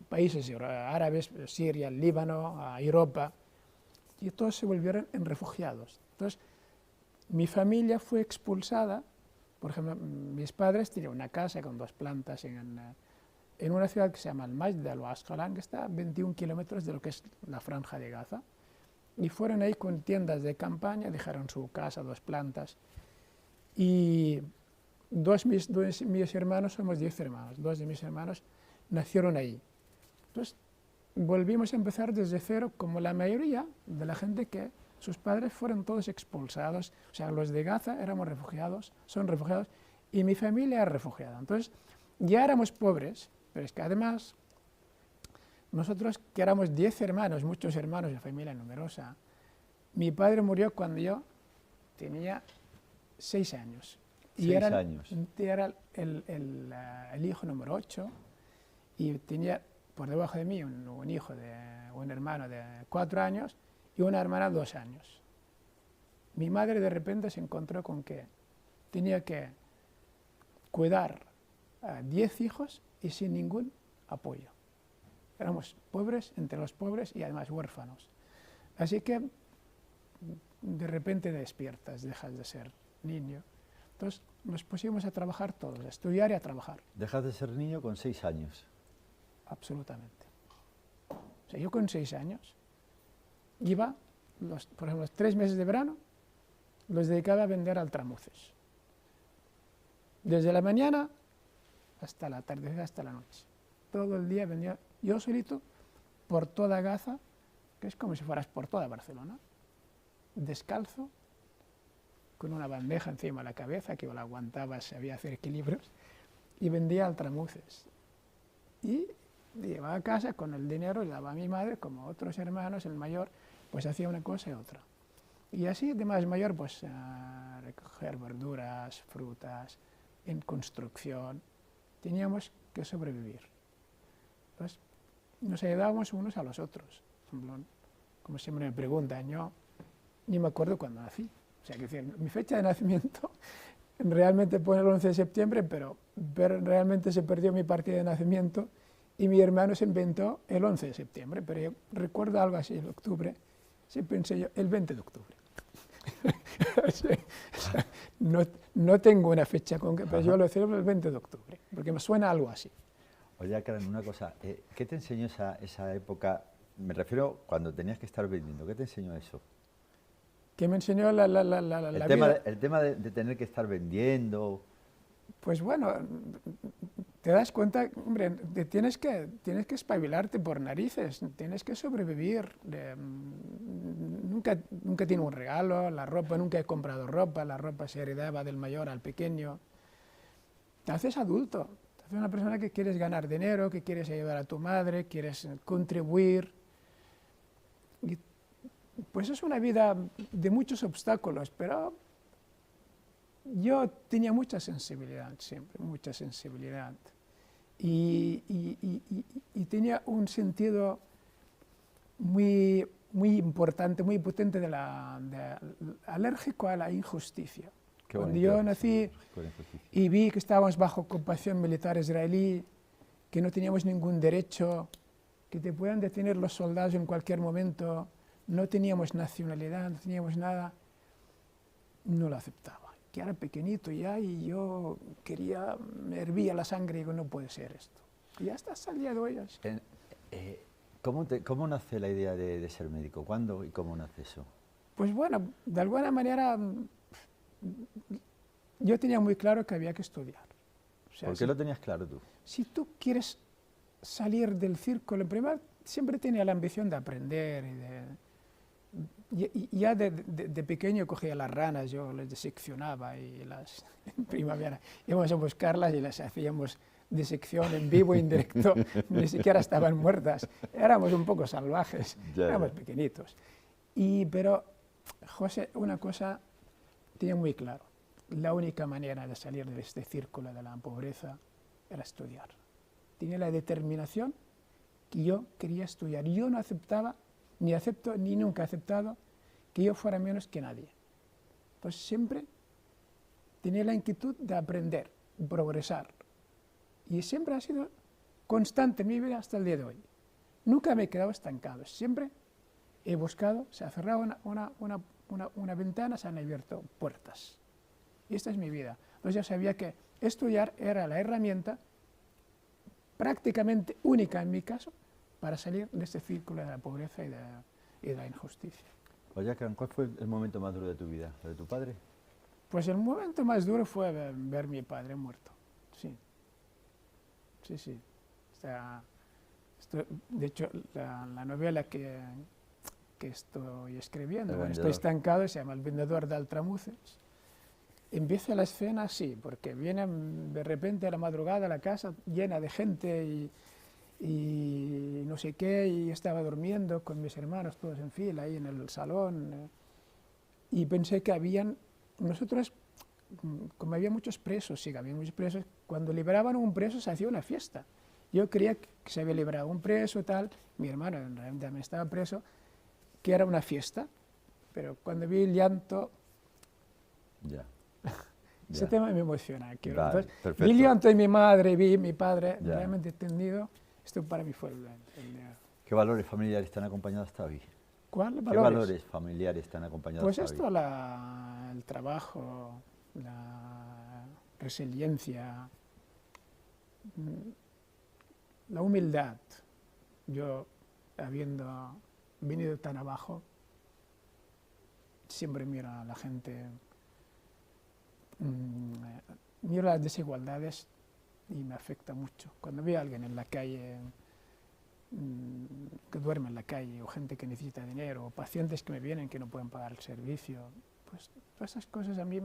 países árabes, Siria, Líbano, a Europa, y todos se volvieron en refugiados. Entonces, mi familia fue expulsada. Por ejemplo, mis padres tenían una casa con 2 plantas en una ciudad que se llama Al-Majd o Asqalán, que está a 21 kilómetros de lo que es la franja de Gaza, y fueron ahí con tiendas de campaña, dejaron su casa, 2 plantas, y mis hermanos, somos 10 hermanos, 2 de mis hermanos nacieron ahí. Entonces, volvimos a empezar desde cero, como la mayoría de la gente que sus padres fueron todos expulsados, o sea, los de Gaza éramos refugiados, son refugiados, y mi familia es refugiada. Entonces, ya éramos pobres, pero es que además, nosotros que éramos 10 hermanos, muchos hermanos de familia numerosa, mi padre murió cuando yo tenía 6 años. Y era el hijo número 8, y tenía por debajo de mí un hermano de 4 años, y una hermana de 2 años. Mi madre de repente se encontró con que tenía que cuidar a 10 hijos y sin ningún apoyo. Éramos pobres entre los pobres y además huérfanos. Así que de repente despiertas, dejas de ser niño. Entonces nos pusimos a trabajar todos, a estudiar y a trabajar. Dejas de ser niño con 6 años. Absolutamente. O sea, yo con 6 años iba, por ejemplo, los 3 meses de verano, los dedicaba a vender altramuces. Desde la mañana hasta la tarde, hasta la noche. Todo el día vendía yo solito por toda Gaza, que es como si fueras por toda Barcelona, descalzo, con una bandeja encima de la cabeza que la aguantaba, sabía hacer equilibrios, y vendía altramuces. Y llevaba a casa con el dinero, le daba a mi madre, como otros hermanos, el mayor, pues hacía una cosa y otra. Y así, de más mayor, pues recoger verduras, frutas, en construcción. Teníamos que sobrevivir. Entonces, nos ayudábamos unos a los otros. En plan, como siempre me preguntan, yo ni me acuerdo cuándo nací. O sea, que decir, mi fecha de nacimiento realmente pone el 11 de septiembre, pero realmente se perdió mi partida de nacimiento y mi hermano se inventó el 11 de septiembre, pero yo recuerdo algo así, el octubre, sí pensé yo, el 20 de octubre. O sea, no tengo una fecha concreta, pero yo lo celebro el 20 de octubre, porque me suena algo así. Oye, Karen, una cosa, ¿qué te enseñó esa época? Me refiero cuando tenías que estar vendiendo, ¿qué te enseñó eso? ¿Qué me enseñó la vida? El tema de tener que estar vendiendo. Pues bueno, te das cuenta, hombre, tienes que espabilarte por narices, tienes que sobrevivir. Nunca tiene un regalo, la ropa, nunca he comprado ropa, la ropa se heredaba del mayor al pequeño. Te haces adulto, te haces una persona que quieres ganar dinero, que quieres ayudar a tu madre, quieres contribuir. Y pues es una vida de muchos obstáculos, pero yo tenía mucha sensibilidad siempre, mucha sensibilidad. Y tenía un sentido muy importante, muy potente alérgico a la injusticia. Cuando yo nací y vi que estábamos bajo ocupación militar israelí, que no teníamos ningún derecho, que te puedan detener los soldados en cualquier momento, no teníamos nacionalidad, no teníamos nada, no lo aceptaba. Que era pequeñito ya y yo me hervía la sangre y digo, no puede ser esto. Y ya está, hasta el día de hoy. ¿Cómo nace la idea de ser médico? ¿Cuándo y cómo nace eso? Pues bueno, de alguna manera yo tenía muy claro que había que estudiar. O sea, ¿Por qué lo tenías claro tú? Si tú quieres salir del círculo, primero siempre tenía la ambición de aprender y ya de pequeño cogía las ranas, yo las diseccionaba y en primavera íbamos a buscarlas y las hacíamos disección en vivo e indirecto, ni siquiera estaban muertas, éramos un poco salvajes, éramos pequeñitos. Pero José, una cosa tenía muy claro, la única manera de salir de este círculo de la pobreza era estudiar. Tenía la determinación que yo quería estudiar. Yo no aceptaba, ni acepto, ni nunca he aceptado que yo fuera menos que nadie. Pues siempre tenía la inquietud de aprender, progresar. Y siempre ha sido constante en mi vida hasta el día de hoy. Nunca me he quedado estancado. Siempre he buscado, se ha cerrado una ventana, se han abierto puertas. Y esta es mi vida. Entonces yo sabía que estudiar era la herramienta prácticamente única en mi caso para salir de este círculo de la pobreza y de la injusticia. Oye, ¿cuál fue el momento más duro de tu vida? ¿Lo de tu padre? Pues el momento más duro fue ver a mi padre muerto, sí. Sí, sí. O sea, de hecho, la novela que estoy escribiendo, bueno, estoy estancado, se llama El vendedor de altramuces. Empieza la escena así, porque viene de repente a la madrugada a la casa llena de gente y no sé qué, y estaba durmiendo con mis hermanos todos en fila ahí en el salón, y pensé que nosotros, como había muchos presos, sí, había muchos presos, cuando liberaban un preso se hacía una fiesta. Yo creía que se había liberado un preso tal, mi hermano realmente también estaba preso, que era una fiesta, pero cuando vi el llanto, ese tema me emociona. Vale, entonces, vi el llanto de mi madre, vi mi padre realmente tendido, esto para mí fue el ¿Qué valores familiares te han acompañado hasta hoy? ¿Cuál? ¿Qué valores familiares te han acompañado pues hasta esto, hoy? El trabajo, la resiliencia, la humildad. Yo, habiendo venido tan abajo, siempre miro a la gente, miro las desigualdades y me afecta mucho. Cuando veo a alguien en la calle, que duerme en la calle, o gente que necesita dinero, o pacientes que me vienen que no pueden pagar el servicio, pues todas esas cosas a mí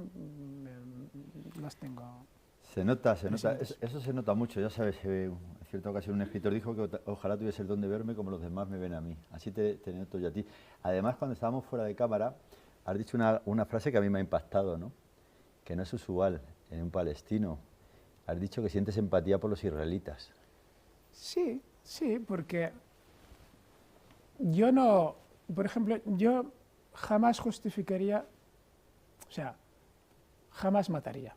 las tengo. Se nota, eso se nota mucho, ya sabes, en cierta ocasión un escritor dijo que ojalá tuviese el don de verme como los demás me ven a mí, así te noto yo a ti. Además, cuando estábamos fuera de cámara, has dicho una frase que a mí me ha impactado, ¿no? Que no es usual en un palestino. Has dicho que sientes empatía por los israelitas. Sí, Sí, porque yo no, por ejemplo, yo jamás justificaría, o sea, jamás mataría,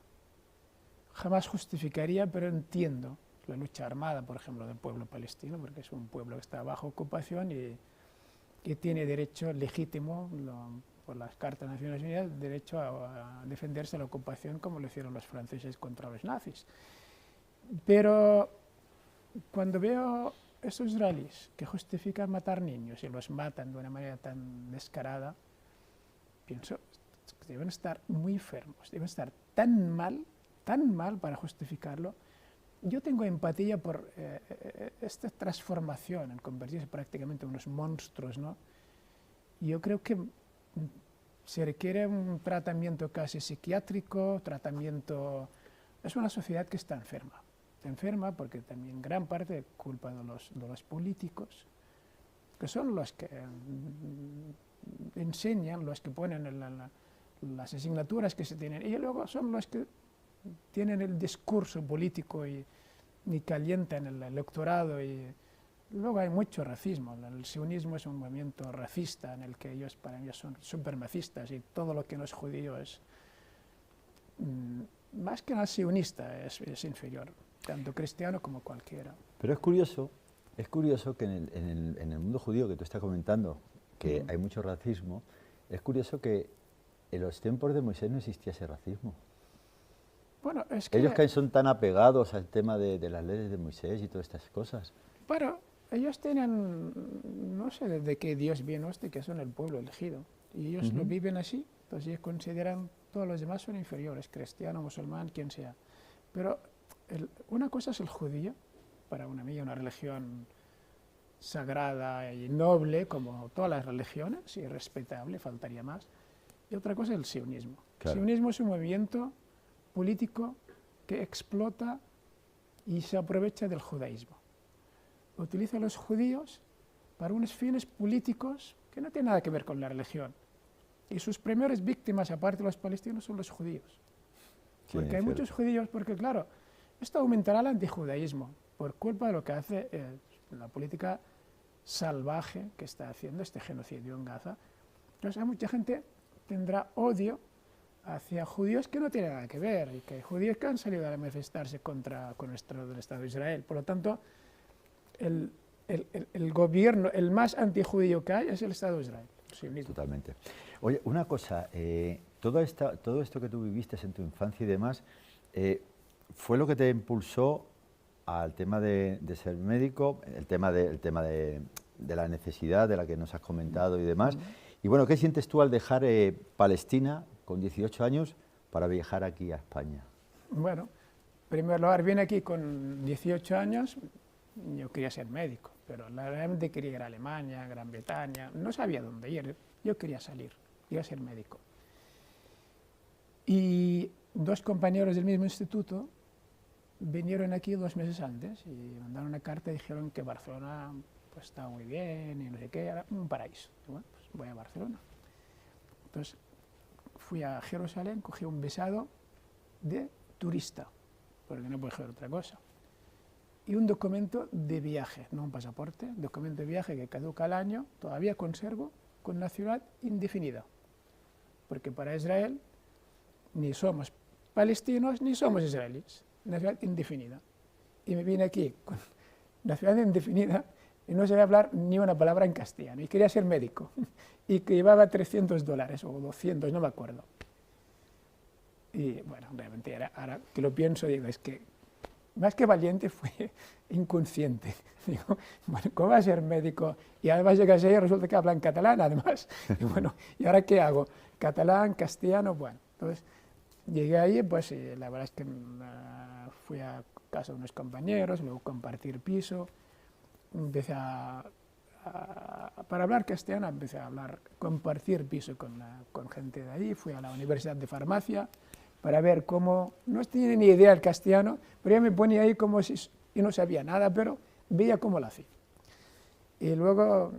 jamás justificaría, pero entiendo la lucha armada, por ejemplo, del pueblo palestino, porque es un pueblo que está bajo ocupación y que tiene derecho legítimo, por las Cartas de Naciones Unidas, derecho a defenderse de la ocupación como lo hicieron los franceses contra los nazis. Pero cuando veo esos israelíes que justifican matar niños y los matan de una manera tan descarada, pienso que deben estar muy enfermos, deben estar tan mal para justificarlo. Yo tengo empatía por esta transformación en convertirse prácticamente en unos monstruos, ¿no? Yo creo que se requiere un tratamiento casi psiquiátrico, Es una sociedad que está enferma porque también gran parte es culpa de los políticos, que son los que enseñan, los que ponen las asignaturas que se tienen, y luego son los que tienen el discurso político y calientan el electorado, y luego hay mucho racismo. El sionismo es un movimiento racista en el que ellos, para mí, son supremacistas, y todo lo que no es judío es, más que nada sionista, es inferior, tanto cristiano como cualquiera. Pero es curioso que en el mundo judío que tú estás comentando, que hay mucho racismo, es curioso que en los tiempos de Moisés no existía ese racismo. Bueno, es que ellos que son tan apegados al tema de las leyes de Moisés y todas estas cosas. Bueno, ellos tienen, no sé desde qué Dios viene que son el pueblo elegido, y ellos lo viven así, entonces ellos consideran todos los demás son inferiores, cristiano, musulmán, quien sea. Pero una cosa es el judío, para una religión sagrada y noble, como todas las religiones, y respetable, faltaría más. Y otra cosa es el sionismo. Claro. El sionismo es un movimiento político que explota y se aprovecha del judaísmo. Utiliza a los judíos para unos fines políticos que no tienen nada que ver con la religión. Y sus primeras víctimas, aparte de los palestinos, son los judíos. Sí, porque hay muchos judíos, porque claro, esto aumentará el antijudaísmo por culpa de lo que hace la política salvaje que está haciendo este genocidio en Gaza. Entonces, hay mucha gente que tendrá odio hacia judíos que no tienen nada que ver, y que hay judíos que han salido a manifestarse con esto del Estado de Israel. Por lo tanto, el gobierno, el más antijudío que hay, es el Estado de Israel. Totalmente. Oye, una cosa, todo esto que tú viviste en tu infancia y demás, ¿fue lo que te impulsó al tema de ser médico, el tema de la necesidad de la que nos has comentado y demás? Y bueno, ¿qué sientes tú al dejar Palestina con 18 años para viajar aquí a España? Bueno, en primer lugar, vine aquí con 18 años, yo quería ser médico, pero realmente quería ir a Alemania, Gran Bretaña, no sabía dónde ir, yo quería salir, quería ser médico. Y dos compañeros del mismo instituto vinieron aquí 2 meses antes y mandaron una carta y dijeron que Barcelona pues estaba muy bien y no sé qué, era un paraíso. Y bueno, pues voy a Barcelona. Entonces fui a Jerusalén, cogí un visado de turista, porque no puedo hacer otra cosa. Y un documento de viaje, no un pasaporte, documento de viaje que caduca al año, todavía conservo, con nacionalidad indefinida. Porque para Israel ni somos palestinos ni somos israelíes, nacionalidad indefinida. Y me vine aquí con nacionalidad indefinida y no sabía hablar ni una palabra en castellano, y quería ser médico, y que llevaba $300 o 200, no me acuerdo. Y bueno, realmente ahora que lo pienso, digo, es que más que valiente fue inconsciente. Digo, bueno, ¿cómo va a ser médico? Y además llegas ahí y resulta que hablan catalán, además. Y bueno, ¿y ahora qué hago? Catalán, castellano, bueno. Entonces, llegué ahí, pues la verdad es que fui a casa de unos compañeros, luego compartir piso, empecé para hablar castellano, empecé a compartir piso con gente de ahí, fui a la Universidad de Farmacia, para ver cómo, no tenía ni idea del castellano, pero ya me ponía ahí como si, y no sabía nada, pero veía cómo lo hacía. Y luego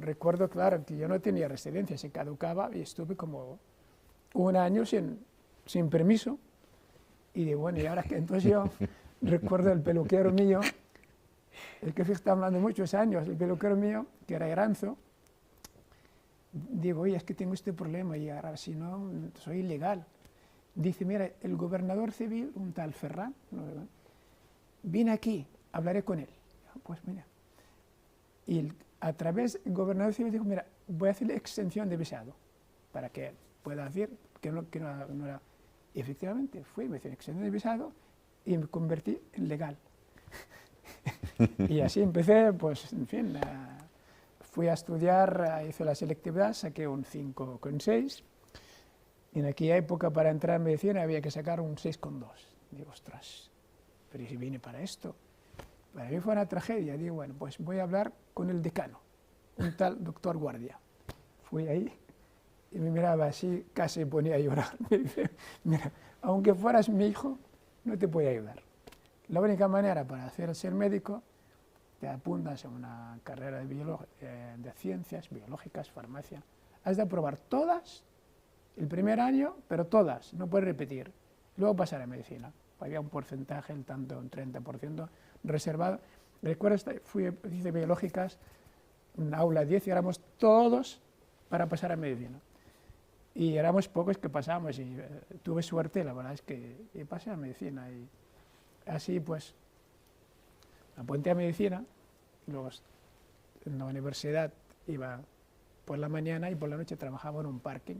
recuerdo, claro, que yo no tenía residencia, se caducaba, y estuve como 1 año sin permiso, y digo, bueno, y ahora que entonces yo recuerdo el peluquero mío, es que está hablando muchos años, el peluquero mío, que era Iranzo, digo, oye, es que tengo este problema y ahora si no, soy ilegal. Dice, mira, el gobernador civil, un tal Ferran, viene aquí, hablaré con él. Pues mira, y a través del gobernador civil dijo, mira, voy a hacerle exención de visado, para que pueda decir que no era... Y efectivamente, fui, me hice exención de visado y me convertí en legal. Y así empecé, pues, en fin, fui a estudiar, hice la selectividad, saqué un 5,6. Y en aquella época para entrar en medicina había que sacar un 6,2. Digo, ostras, pero si vine para esto. Para mí fue una tragedia. Digo, bueno, pues voy a hablar con el decano, un tal doctor Guardia. Fui ahí y me miraba así, casi me ponía a llorar. Me dice, mira, aunque fueras mi hijo, no te voy a ayudar. La única manera para ser médico, te apuntas a una carrera de ciencias biológicas, farmacia. Has de aprobar todas el primer año, pero todas, no puedes repetir. Luego pasar a medicina. Había un porcentaje, un 30% reservado. Recuerdo, hice biológicas, en aula 10 y éramos todos para pasar a medicina. Y éramos pocos que pasamos y tuve suerte, la verdad es que pasé a medicina. Y así pues, apunté a medicina y luego en la universidad iba por la mañana y por la noche trabajaba en un parking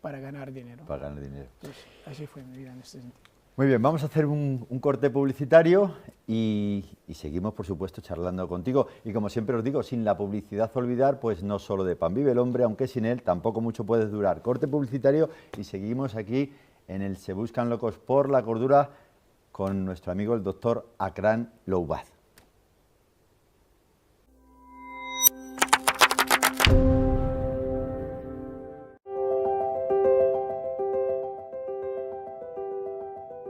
para ganar dinero. Para ganar dinero. Entonces, así fue mi vida en este sentido. Muy bien, vamos a hacer un corte publicitario y seguimos, por supuesto, charlando contigo. Y como siempre os digo, sin la publicidad olvidar, pues no solo de pan vive el hombre, aunque sin él tampoco mucho puede durar. Corte publicitario y seguimos aquí en el Se Buscan Locos por la Cordura con nuestro amigo el doctor Akram Loubaz.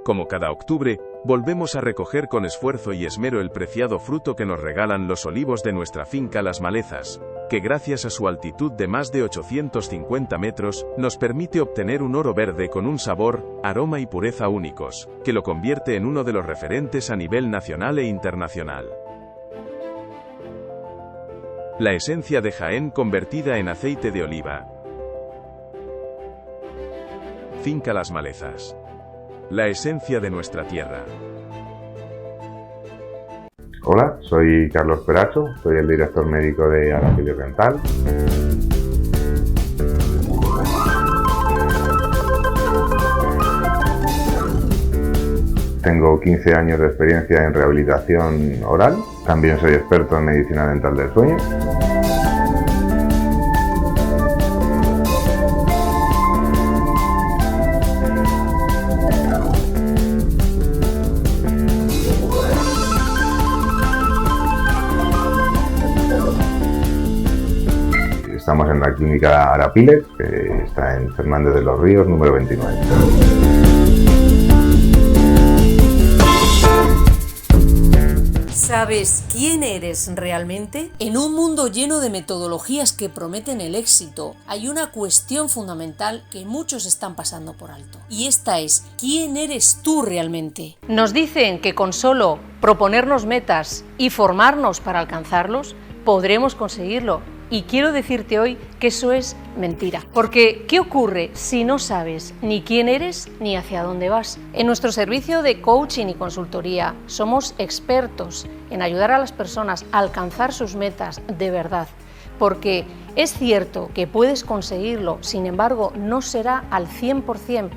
Como cada octubre, volvemos a recoger con esfuerzo y esmero el preciado fruto que nos regalan los olivos de nuestra finca Las Malezas, que gracias a su altitud de más de 850 metros, nos permite obtener un oro verde con un sabor, aroma y pureza únicos, que lo convierte en uno de los referentes a nivel nacional e internacional. La esencia de Jaén convertida en aceite de oliva. Finca Las Malezas. La esencia de nuestra tierra. Hola, soy Carlos Peracho, soy el director médico de Arapil Rental. Tengo 15 años de experiencia en rehabilitación oral, también soy experto en medicina dental del sueño. Estamos en la clínica Arapiles, que está en Fernández de los Ríos, número 29. ¿Sabes quién eres realmente? En un mundo lleno de metodologías que prometen el éxito, hay una cuestión fundamental que muchos están pasando por alto. Y esta es, ¿quién eres tú realmente? Nos dicen que con solo proponernos metas y formarnos para alcanzarlos, podremos conseguirlo. Y quiero decirte hoy que eso es mentira. Porque, ¿qué ocurre si no sabes ni quién eres ni hacia dónde vas? En nuestro servicio de coaching y consultoría somos expertos en ayudar a las personas a alcanzar sus metas de verdad. Porque es cierto que puedes conseguirlo, sin embargo, no será al 100%.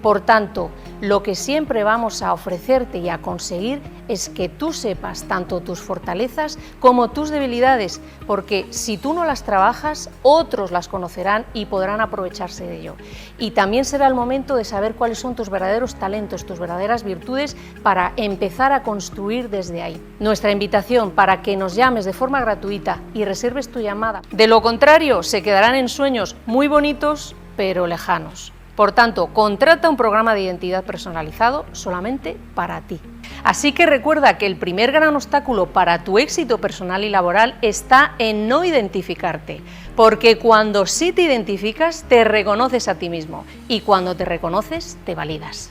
Por tanto, lo que siempre vamos a ofrecerte y a conseguir es que tú sepas tanto tus fortalezas como tus debilidades, porque si tú no las trabajas, otros las conocerán y podrán aprovecharse de ello. Y también será el momento de saber cuáles son tus verdaderos talentos, tus verdaderas virtudes, para empezar a construir desde ahí. Nuestra invitación para que nos llames de forma gratuita y reserves tu llamada. De lo contrario, se quedarán en sueños muy bonitos, pero lejanos. Por tanto, contrata un programa de identidad personalizado solamente para ti. Así que recuerda que el primer gran obstáculo para tu éxito personal y laboral está en no identificarte, porque cuando sí te identificas, te reconoces a ti mismo, y cuando te reconoces, te validas.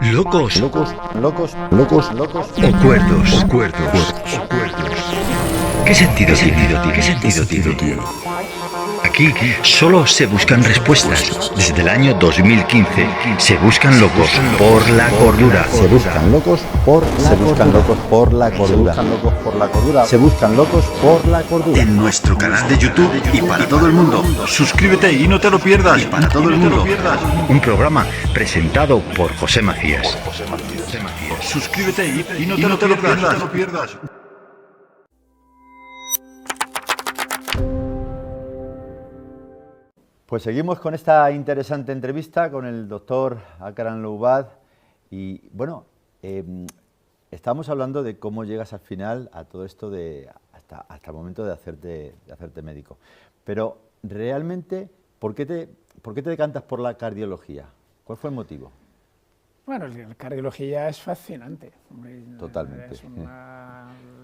Locos. Locos. O cuerdos. ¿Qué sentido tiene? Aquí solo se buscan respuestas. Desde el año 2015 se buscan locos por la cordura. Se buscan locos por la cordura. En nuestro canal de YouTube y para todo el mundo. Suscríbete y no te lo pierdas. Para todo el mundo. Un programa presentado por José Macías. Suscríbete y no te lo pierdas. Pues seguimos con esta interesante entrevista con el doctor Akram Loubat y bueno, estamos hablando de cómo llegas al final a todo esto hasta el momento de hacerte médico. Pero realmente, ¿por qué te decantas por la cardiología? ¿Cuál fue el motivo? Bueno, la cardiología es fascinante. Hombre, Totalmente.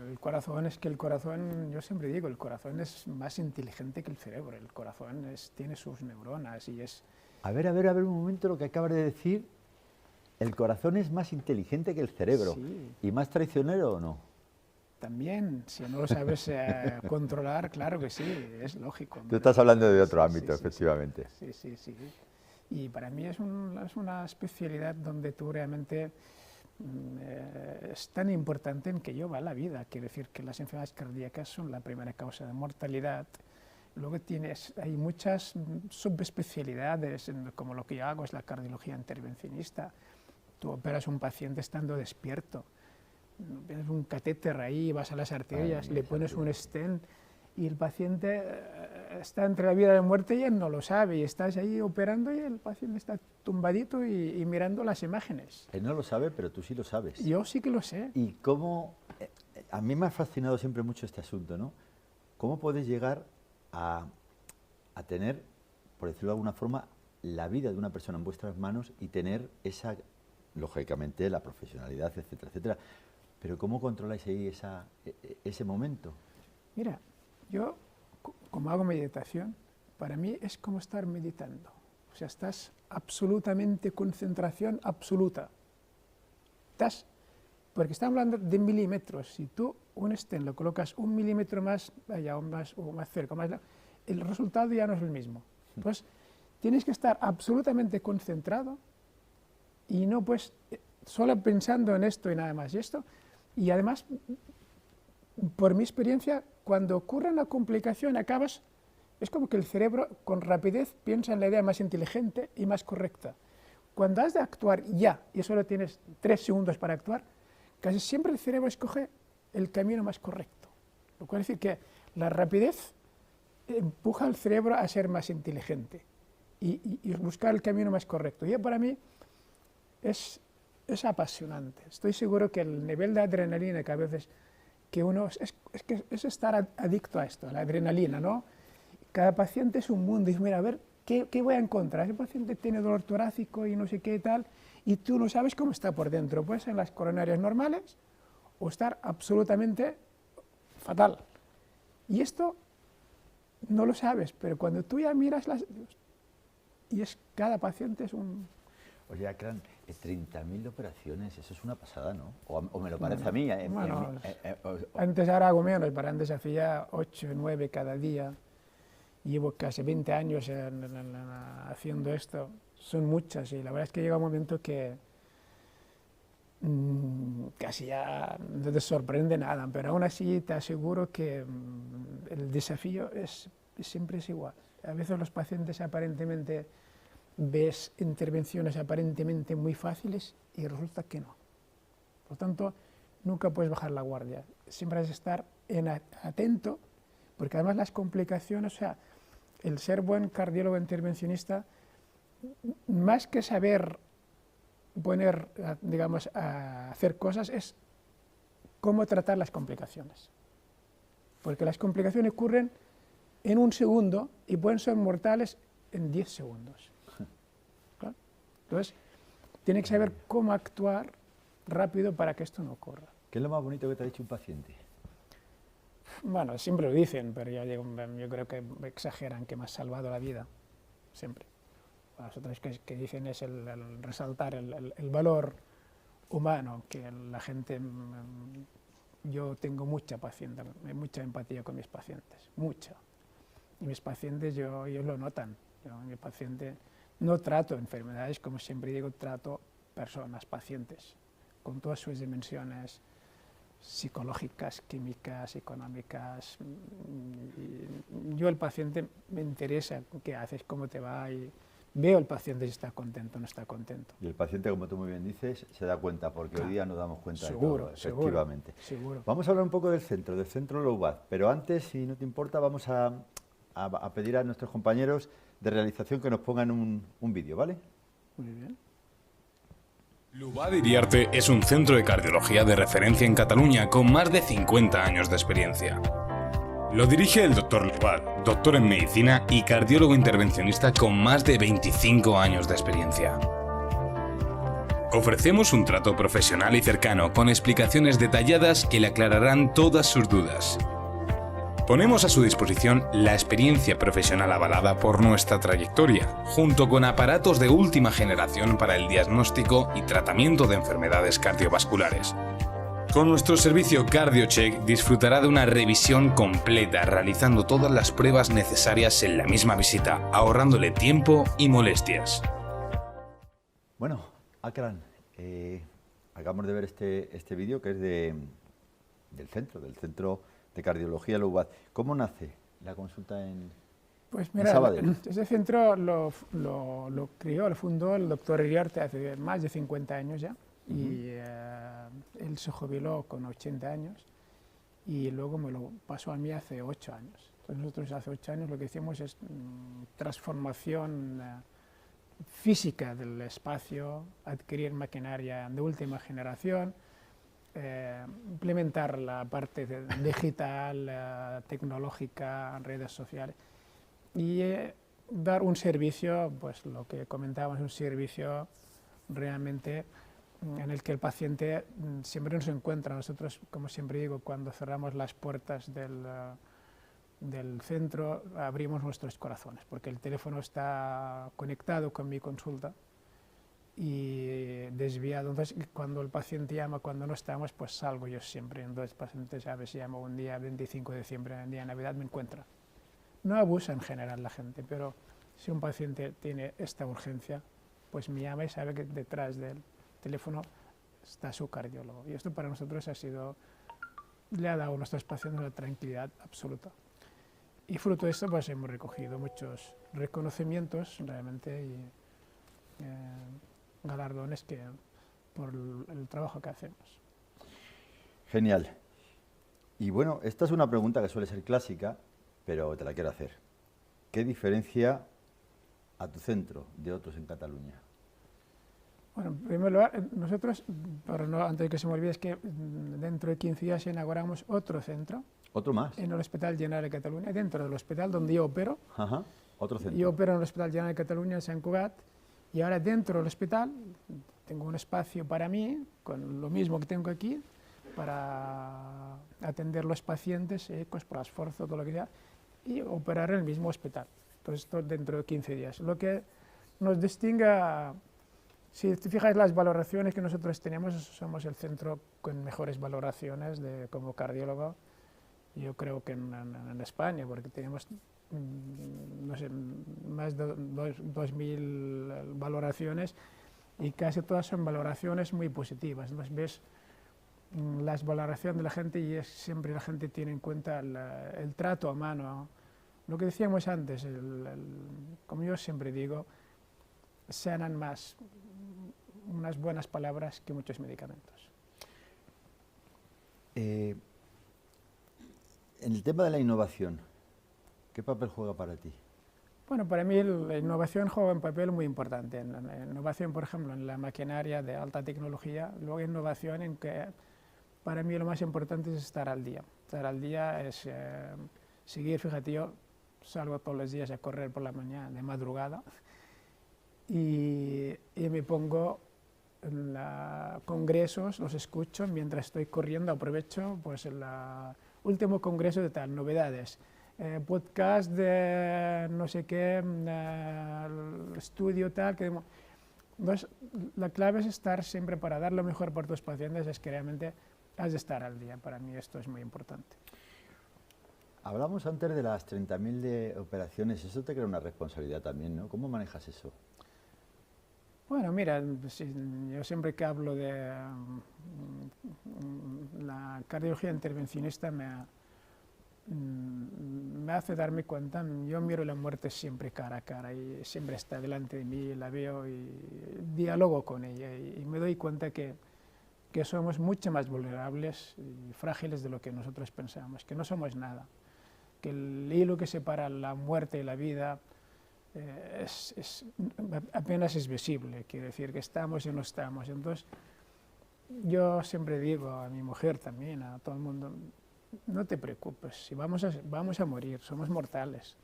El corazón, yo siempre digo, el corazón es más inteligente que el cerebro. El corazón tiene sus neuronas y es... A ver un momento lo que acabas de decir. ¿El corazón es más inteligente que el cerebro? Sí. ¿Y más traicionero o no? También, si no lo sabes controlar, claro que sí, es lógico. Tú estás hablando de otro Sí, ámbito, sí, efectivamente. Sí. Y para mí es una especialidad donde tú realmente es tan importante en que lleva la vida. Quiero decir que las enfermedades cardíacas son la primera causa de mortalidad. Luego hay muchas subespecialidades, como lo que yo hago es la cardiología intervencionista. Tú operas a un paciente estando despierto. Pones un catéter ahí, vas a las arterias, le pones un stent y el paciente está entre la vida y la muerte y él no lo sabe, y estás ahí operando y el paciente está tumbadito y mirando las imágenes. Él no lo sabe, pero tú sí lo sabes. Yo sí que lo sé. Y cómo, a mí me ha fascinado siempre mucho este asunto, ¿no? ¿Cómo puedes llegar a tener, por decirlo de alguna forma, la vida de una persona en vuestras manos y tener esa, lógicamente, la profesionalidad, etcétera, etcétera? Pero ¿cómo controláis ahí ese momento? Mira, yo, como hago meditación, para mí es como estar meditando. O sea, estás absolutamente concentración absoluta. Porque estamos hablando de milímetros. Si tú un stent lo colocas 1 milímetro más allá o más cerca, el resultado ya no es el mismo. Pues tienes que estar absolutamente concentrado y no pues solo pensando en esto y nada más. Y además, por mi experiencia, cuando ocurre una complicación es como que el cerebro con rapidez piensa en la idea más inteligente y más correcta. Cuando has de actuar ya y solo tienes 3 segundos para actuar, casi siempre el cerebro escoge el camino más correcto. Lo cual es decir que la rapidez empuja al cerebro a ser más inteligente y buscar el camino más correcto. Y para mí es apasionante. Estoy seguro que el nivel de adrenalina que a veces que uno es estar adicto a esto, a la adrenalina, ¿no? Cada paciente es un mundo y dices, mira, a ver, ¿qué voy a encontrar? Ese paciente tiene dolor torácico y no sé qué y tal, y tú no sabes cómo está por dentro. Puede ser en las coronarias normales o estar absolutamente fatal. Y esto no lo sabes, pero cuando tú ya miras cada paciente es un... Oye, Akram, 30.000 operaciones, eso es una pasada, ¿no? O me lo parece a mí. Antes ahora hago menos, pero antes hacía 8 o 9 cada día. Llevo casi 20 años haciendo esto. Son muchas y la verdad es que llega un momento que casi ya no te sorprende nada, pero aún así te aseguro que el desafío siempre es igual. A veces los pacientes aparentemente ves intervenciones aparentemente muy fáciles y resulta que no. Por lo tanto, nunca puedes bajar la guardia. Siempre has de estar atento, porque además las complicaciones, o sea, el ser buen cardiólogo intervencionista, más que saber a hacer cosas, es cómo tratar las complicaciones. Porque las complicaciones ocurren en 1 segundo y pueden ser mortales en 10 segundos. ¿Claro? Entonces, tiene que saber cómo actuar rápido para que esto no ocurra. ¿Qué es lo más bonito que te ha dicho un paciente? Bueno, siempre lo dicen, pero yo creo que exageran, que me has salvado la vida, siempre. vosotros que dicen es el resaltar el valor humano, que la gente, yo tengo mucha paciencia, mucha empatía con mis pacientes, mucha. Y mis pacientes ellos lo notan. Yo, mi paciente, no trato enfermedades, como siempre digo, trato personas, pacientes, con todas sus dimensiones psicológicas, químicas, económicas. Yo, el paciente, me interesa qué haces, cómo te va, y veo el paciente si está contento o no está contento. Y el paciente, como tú muy bien dices, se da cuenta, porque hoy día nos damos cuenta seguro, de todo, efectivamente. Seguro. Vamos a hablar un poco del centro Loubaz, pero antes, si no te importa, vamos a pedir a nuestros compañeros de realización que nos pongan un vídeo, ¿vale? Muy bien. Loubaz Iriarte es un centro de cardiología de referencia en Cataluña con más de 50 años de experiencia. Lo dirige el Dr. Loubaz, doctor en medicina y cardiólogo intervencionista con más de 25 años de experiencia. Ofrecemos un trato profesional y cercano con explicaciones detalladas que le aclararán todas sus dudas. Ponemos a su disposición la experiencia profesional avalada por nuestra trayectoria, junto con aparatos de última generación para el diagnóstico y tratamiento de enfermedades cardiovasculares. Con nuestro servicio CardioCheck disfrutará de una revisión completa, realizando todas las pruebas necesarias en la misma visita, ahorrándole tiempo y molestias. Bueno, Akram, acabamos de ver este vídeo que es del centro de cardiología Loubaz. ¿Cómo nace la consulta en Sabadell? Ese centro lo creó, lo fundó el doctor Iriarte hace más de 50 años ya, y él se jubiló con 80 años y luego me lo pasó a mí hace 8 años. Entonces nosotros hace 8 años lo que hicimos es transformación física del espacio, adquirir maquinaria de última generación, implementar la parte digital, tecnológica, redes sociales, y dar un servicio, pues lo que comentábamos, un servicio realmente en el que el paciente siempre nos encuentra. Nosotros, como siempre digo, cuando cerramos las puertas del centro, abrimos nuestros corazones, porque el teléfono está conectado con mi consulta y desviado. Entonces, cuando el paciente llama, cuando no estamos, pues salgo yo siempre. Entonces, el paciente sabe, si llamo un día 25 de diciembre, el día de Navidad, me encuentra. No abusa en general la gente, pero si un paciente tiene esta urgencia, pues me llama y sabe que detrás del teléfono está su cardiólogo. Y esto para nosotros le ha dado a nuestros pacientes una tranquilidad absoluta. Y fruto de esto, pues hemos recogido muchos reconocimientos realmente y galardones por el trabajo que hacemos. Genial. Y bueno, esta es una pregunta que suele ser clásica, pero te la quiero hacer. ¿Qué diferencia a tu centro de otros en Cataluña? Bueno, en primer lugar, nosotros, antes de que se me olvide, es que dentro de 15 días inauguramos otro centro. ¿Otro más? En el Hospital General de Cataluña, dentro del hospital donde yo opero. Ajá, otro centro. Yo opero en el Hospital General de Cataluña, en Sant Cugat, y ahora dentro del hospital tengo un espacio para mí, con lo mismo que tengo aquí, para atender los pacientes, ecos, por esfuerzo, todo lo que sea, y operar en el mismo hospital. Entonces, esto dentro de 15 días. Lo que nos distingue, si te fijas las valoraciones que nosotros tenemos, somos el centro con mejores valoraciones como cardiólogo, yo creo que en España, porque tenemos no sé, más de 2.000 valoraciones y casi todas son valoraciones muy positivas. Entonces ves las valoraciones de la gente y siempre la gente tiene en cuenta el trato a mano. Lo que decíamos antes, como yo siempre digo, sanan más unas buenas palabras que muchos medicamentos. En el tema de la innovación, ¿qué papel juega para ti? Bueno, para mí la innovación juega un papel muy importante. En innovación, por ejemplo, en la maquinaria de alta tecnología, luego innovación en que para mí lo más importante es estar al día. Estar al día es seguir, fíjate, yo salgo todos los días a correr por la mañana, de madrugada, y me pongo en congresos, los escucho mientras estoy corriendo, aprovecho pues el último congreso de tal, novedades, podcast de no sé qué, estudio tal. Entonces, la clave es estar siempre para dar lo mejor por tus pacientes, es que realmente has de estar al día. Para mí esto es muy importante. Hablamos antes de las 30.000 de operaciones, eso te crea una responsabilidad también, ¿no? ¿Cómo manejas eso? Bueno, mira, yo siempre que hablo de la cardiología intervencionista me hace darme cuenta, yo miro la muerte siempre cara a cara y siempre está delante de mí, la veo y dialogo con ella y me doy cuenta que somos mucho más vulnerables y frágiles de lo que nosotros pensamos, que no somos nada, que el hilo que separa la muerte y la vida apenas es visible, quiere decir que estamos y no estamos. Entonces, yo siempre digo a mi mujer también, a todo el mundo, no te preocupes, si vamos a morir, somos mortales,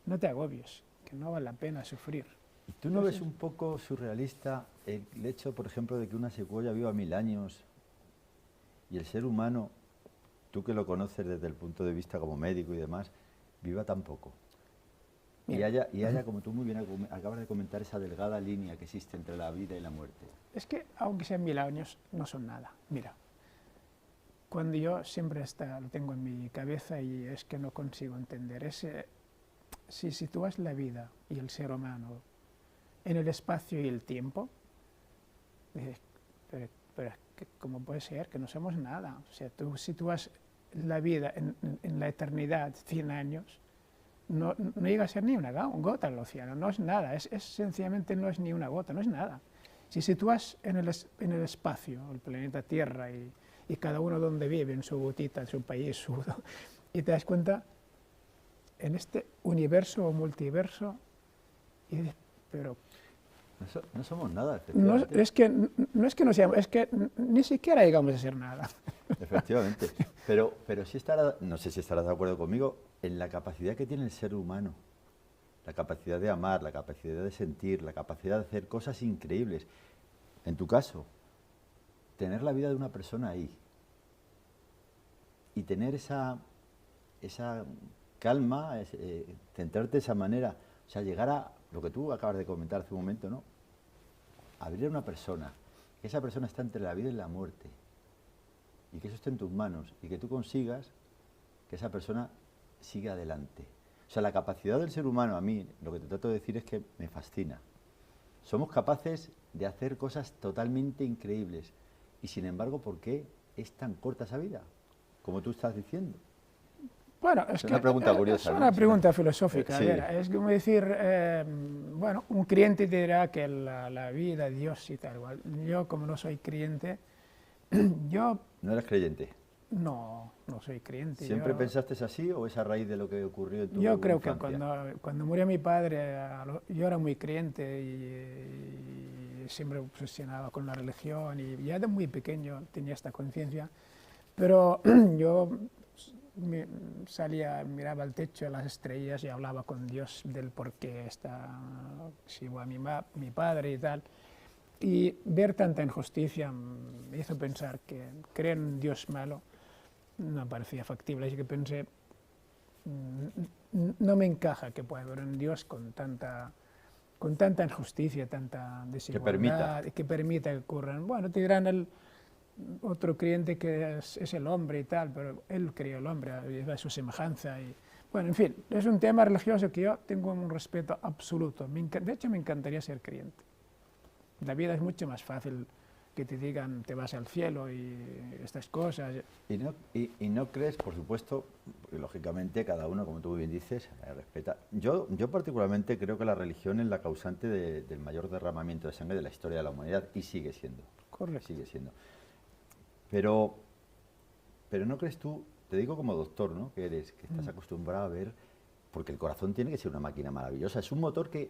no te agobies, que no vale la pena sufrir. ¿Y tú no ves un poco surrealista el hecho, por ejemplo, de que una secuoya viva 1000 años y el ser humano, tú que lo conoces desde el punto de vista como médico y demás, viva tan poco? Y haya, como tú muy bien acabas de comentar, esa delgada línea que existe entre la vida y la muerte. Es que, aunque sean 1000 años, no son nada. Mira, cuando yo siempre lo tengo en mi cabeza y es que no consigo entender, si sitúas la vida y el ser humano en el espacio y el tiempo, pero ¿cómo puede ser que no somos nada? O sea, tú sitúas la vida en la eternidad, 100 años, no llega a ser ni una gota en el océano, no es nada, sencillamente no es ni una gota, no es nada. Si sitúas en el espacio, el planeta Tierra y cada uno donde vive, en su gotita, en su país, y te das cuenta, en este universo o multiverso, y dices, pero... No somos nada, efectivamente. No es que no seamos, es que ni siquiera llegamos a ser nada. Efectivamente, pero sí no sé si estarás de acuerdo conmigo, en la capacidad que tiene el ser humano, la capacidad de amar, la capacidad de sentir, la capacidad de hacer cosas increíbles. En tu caso, tener la vida de una persona ahí y tener esa calma, centrarte de esa manera, o sea, llegar a lo que tú acabas de comentar hace un momento, ¿no? Abrir a una persona, que esa persona está entre la vida y la muerte, y que eso esté en tus manos, y que tú consigas que esa persona siga adelante. O sea, la capacidad del ser humano, a mí, lo que te trato de decir es que me fascina. Somos capaces de hacer cosas totalmente increíbles, y sin embargo, ¿por qué es tan corta esa vida? Como tú estás diciendo. Bueno, es una pregunta curiosa. Es una pregunta filosófica. Sí. Es como decir, bueno, un creyente te dirá que la vida, Dios y tal. Igual. Yo, como no soy creyente, yo... ¿No eres creyente? No soy creyente. ¿Siempre pensaste así o es a raíz de lo que ocurrió en tu infancia? Yo creo infancia? Que cuando murió mi padre, yo era muy creyente y siempre obsesionaba con la religión y ya de muy pequeño tenía esta conciencia, pero yo... salía, miraba al techo, las estrellas y hablaba con Dios del por qué sigo a mi padre y tal. Y ver tanta injusticia me hizo pensar que creer en un Dios malo no parecía factible. Así que pensé, no me encaja que pueda haber un Dios con tanta injusticia, tanta desigualdad, que permita que ocurran. Bueno, te dirán otro creyente que es el hombre y tal, pero él creó el hombre, a su semejanza. Y, bueno, en fin, es un tema religioso que yo tengo un respeto absoluto. De hecho, me encantaría ser creyente. La vida es mucho más fácil que te digan te vas al cielo y estas cosas. ¿Y no crees, por supuesto, porque lógicamente cada uno, como tú bien dices, respeta? Yo particularmente creo que la religión es la causante del mayor derramamiento de sangre de la historia de la humanidad y sigue siendo. Correcto. Sigue siendo. Pero ¿no crees tú, te digo como doctor, ¿no?, que eres, que estás acostumbrado a ver, porque el corazón tiene que ser una máquina maravillosa, es un motor que,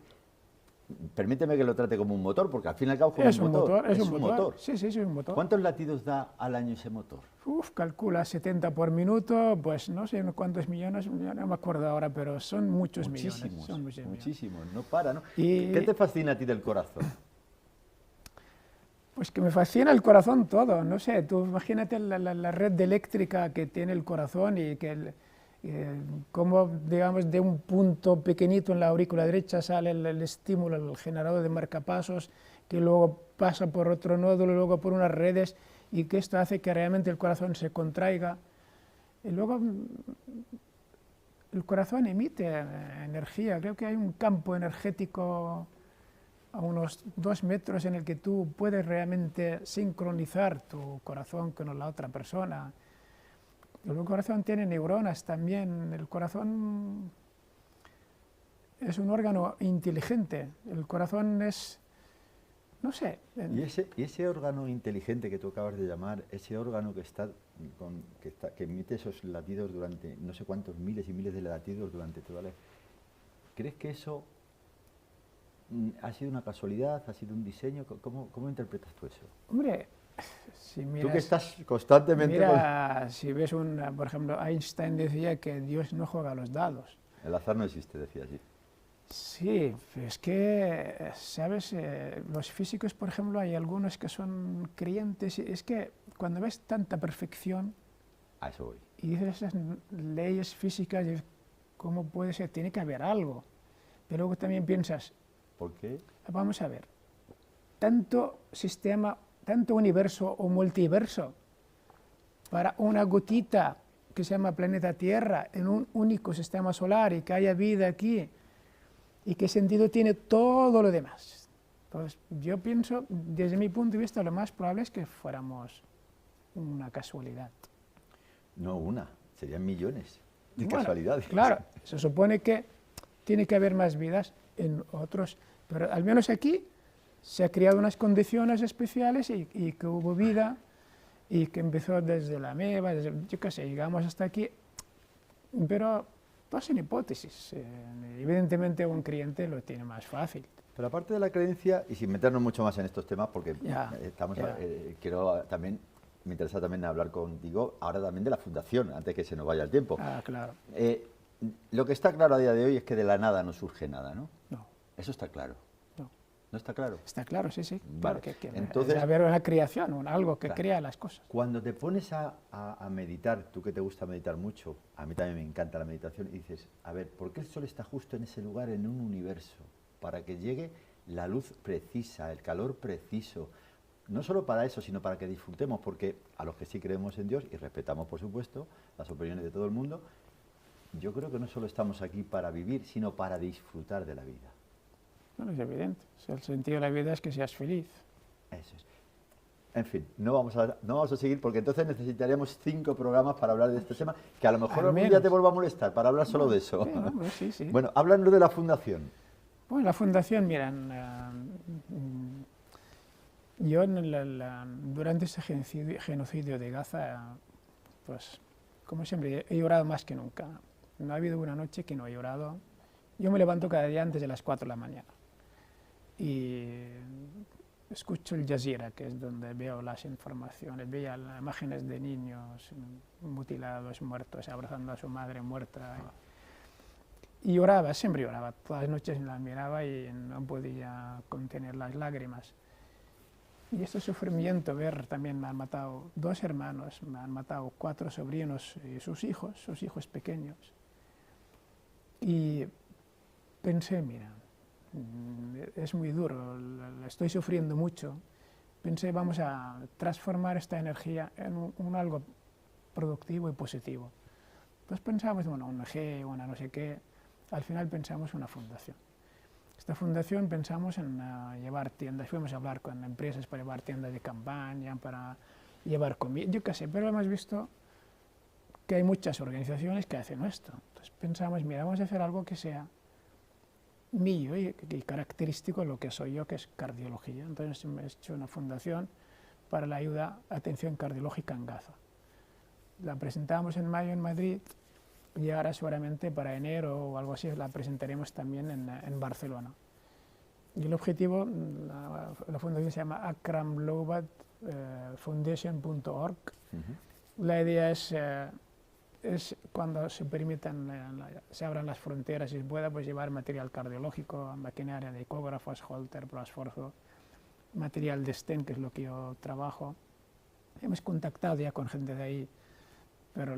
permíteme que lo trate como un motor, porque al fin y al cabo es un motor. Es un motor. Sí, es un motor. ¿Cuántos latidos da al año ese motor? Calcula 70 por minuto, pues no sé cuántos millones, no me acuerdo ahora, pero son muchos millones. Son muchísimos, no para, ¿no? ¿Qué te fascina a ti del corazón? Pues que me fascina el corazón todo, no sé, tú imagínate la red eléctrica que tiene el corazón y Cómo, digamos, de un punto pequeñito en la aurícula derecha sale el estímulo, el generador de marcapasos, que luego pasa por otro nódulo, luego por unas redes, y que esto hace que realmente el corazón se contraiga. Y luego el corazón emite energía. Creo que hay un campo energético a unos 2 metros en el que tú puedes realmente sincronizar tu corazón con la otra persona. El corazón tiene neuronas también. El corazón es un órgano inteligente. El corazón es, no sé. Y ese órgano inteligente que tú acabas de llamar, ese órgano que emite esos latidos durante no sé cuántos miles y miles de latidos durante toda la... ¿Crees que eso ha sido una casualidad, ha sido un diseño? ¿Cómo interpretas tú eso? Hombre, si miras, tú que estás constantemente... Mira, si ves por ejemplo, Einstein decía que Dios no juega a los dados. El azar no existe, decía así. Sí, es que, ¿sabes? Los físicos, por ejemplo, hay algunos que son creyentes. Es que cuando ves tanta perfección... A eso voy. Y dices esas leyes físicas, ¿cómo puede ser? Tiene que haber algo. Pero luego también piensas... ¿Por qué? Vamos a ver. Tanto sistema, tanto universo o multiverso para una gotita que se llama planeta Tierra en un único sistema solar y que haya vida aquí, y qué sentido tiene todo lo demás. Entonces, yo pienso, desde mi punto de vista, lo más probable es que fuéramos una casualidad. No una, serían millones de Bueno, casualidades. Claro, se supone que tiene que haber más vidas en otros, pero al menos aquí se han creado unas condiciones especiales y que hubo vida y que empezó desde la ameba, yo qué sé, llegamos hasta aquí, pero todas son hipótesis. Evidentemente un creyente lo tiene más fácil. Pero aparte de la creencia, y sin meternos mucho más en estos temas, porque me interesa también hablar contigo ahora también de la fundación, antes que se nos vaya el tiempo. Ah, claro. Lo que está claro a día de hoy es que de la nada no surge nada, ¿no? No. Eso está claro. No. ¿No está claro? Está claro, sí, sí. Vale. Claro que Entonces, haber una creación, algo que crea las cosas. Cuando te pones a meditar, tú que te gusta meditar mucho, a mí también me encanta la meditación, y dices, a ver, ¿por qué el sol está justo en ese lugar, en un universo? Para que llegue la luz precisa, el calor preciso. No solo para eso, sino para que disfrutemos, porque a los que sí creemos en Dios, y respetamos, por supuesto, las opiniones de todo el mundo, yo creo que no solo estamos aquí para vivir, sino para disfrutar de la vida. Bueno, es evidente. El sentido de la vida es que seas feliz. Eso es. En fin, no vamos a seguir, porque entonces necesitaríamos 5 programas para hablar de este tema, que a lo mejor algún día te vuelva a molestar para hablar solo de eso. Sí, sí. Bueno, háblanos de la fundación. Bueno, la fundación, miran, yo durante ese genocidio de Gaza, pues, como siempre, he llorado más que nunca. No ha habido una noche que no he llorado. Yo me levanto cada día antes de las 4 de la mañana y escucho el Jazeera, que es donde veo las informaciones, veía las imágenes de niños mutilados, muertos, abrazando a su madre muerta. Y lloraba, siempre lloraba, todas las noches la miraba y no podía contener las lágrimas. Y este sufrimiento, ver también me han matado 2 hermanos, me han matado 4 sobrinos y sus hijos pequeños. Y pensé, mira, es muy duro, estoy sufriendo mucho. Pensé, vamos a transformar esta energía en un algo productivo y positivo. Pues pensamos, bueno, una ONG, una no sé qué. Al final pensamos una fundación. Esta fundación pensamos en llevar tiendas, fuimos a hablar con empresas para llevar tiendas de campaña, para llevar comida, yo qué sé, pero hemos visto que hay muchas organizaciones que hacen esto. Entonces pensamos, mira, vamos a hacer algo que sea mío y característico de lo que soy yo, que es cardiología. Entonces he hecho una fundación para la ayuda a atención cardiológica en Gaza. La presentamos en mayo en Madrid y ahora seguramente para enero o algo así la presentaremos también en Barcelona. Y el objetivo, la fundación se llama akramlobat.foundation.org. La idea es cuando se permitan, se abran las fronteras y se pueda pues, llevar material cardiológico, maquinaria de ecógrafos, Holter, Proasforzo, material de stent, que es lo que yo trabajo. Hemos contactado ya con gente de ahí pero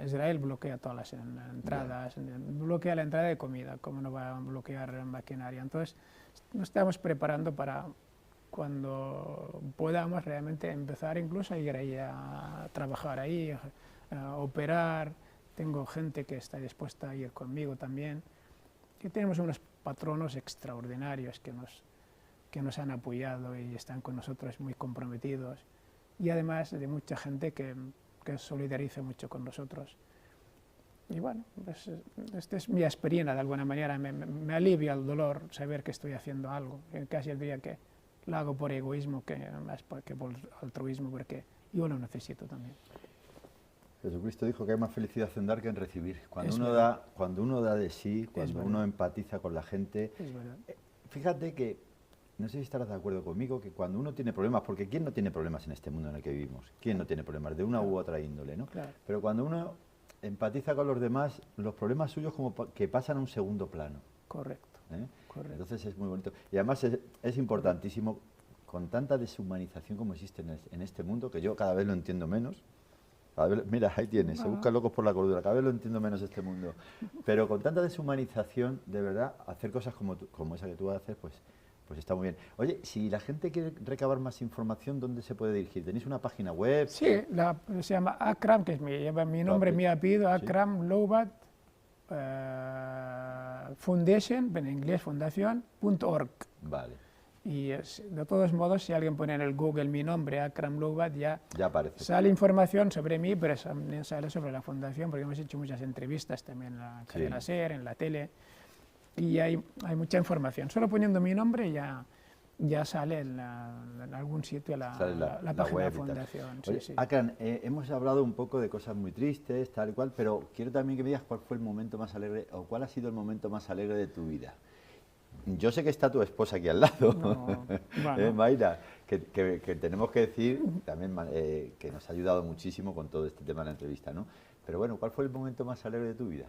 Israel bloquea todas las entradas, bloquea la entrada de comida, ¿cómo no va a bloquear maquinaria? Entonces, nos estamos preparando para cuando podamos realmente empezar incluso a ir ahí a trabajar ahí, a operar. Tengo gente que está dispuesta a ir conmigo también. Y tenemos unos patronos extraordinarios que nos han apoyado y están con nosotros muy comprometidos. Y además de mucha gente que solidariza mucho con nosotros. Y bueno, pues, esta es mi aspirina de alguna manera, me alivia el dolor saber que estoy haciendo algo. Casi el día que lo hago por egoísmo más que por altruismo, porque yo lo necesito también. Jesucristo dijo que hay más felicidad en dar que en recibir. Cuando uno da de sí, cuando uno empatiza con la gente. Es verdad. Fíjate que, no sé si estarás de acuerdo conmigo, que cuando uno tiene problemas, porque ¿quién no tiene problemas en este mundo en el que vivimos? ¿Quién no tiene problemas? De una u otra índole, ¿no? Claro. Pero cuando uno empatiza con los demás, los problemas suyos como que pasan a un segundo plano. Correcto. Correcto. Entonces es muy bonito. Y además es importantísimo, con tanta deshumanización como existe en este mundo, que yo cada vez lo entiendo menos. Mira, ahí tienes, se buscan locos por la cordura, cada vez lo entiendo menos este mundo. Pero con tanta deshumanización, de verdad, hacer cosas como esa que tú haces, pues está muy bien. Oye, si la gente quiere recabar más información, ¿dónde se puede dirigir? ¿Tenéis una página web? Sí, se llama Akram, que lleva mi nombre, mi apellido, Akram Loubat Foundation, en inglés fundación.org. Vale. Y de todos modos, si alguien pone en el Google mi nombre, Akram Loubat, ya aparece. Sale información sobre mí, pero también sale sobre la fundación, porque hemos hecho muchas entrevistas también en la cadena SER, en la tele, y hay mucha información. Solo poniendo mi nombre ya sale en algún sitio la página de la fundación. Oye, sí. Akram, hemos hablado un poco de cosas muy tristes, tal y cual, pero quiero también que me digas cuál fue el momento más alegre, o cuál ha sido el momento más alegre de tu vida. Yo sé que está tu esposa aquí al lado, bueno. Mayra, que tenemos que decir también que nos ha ayudado muchísimo con todo este tema de la entrevista, ¿no? Pero bueno, ¿cuál fue el momento más alegre de tu vida?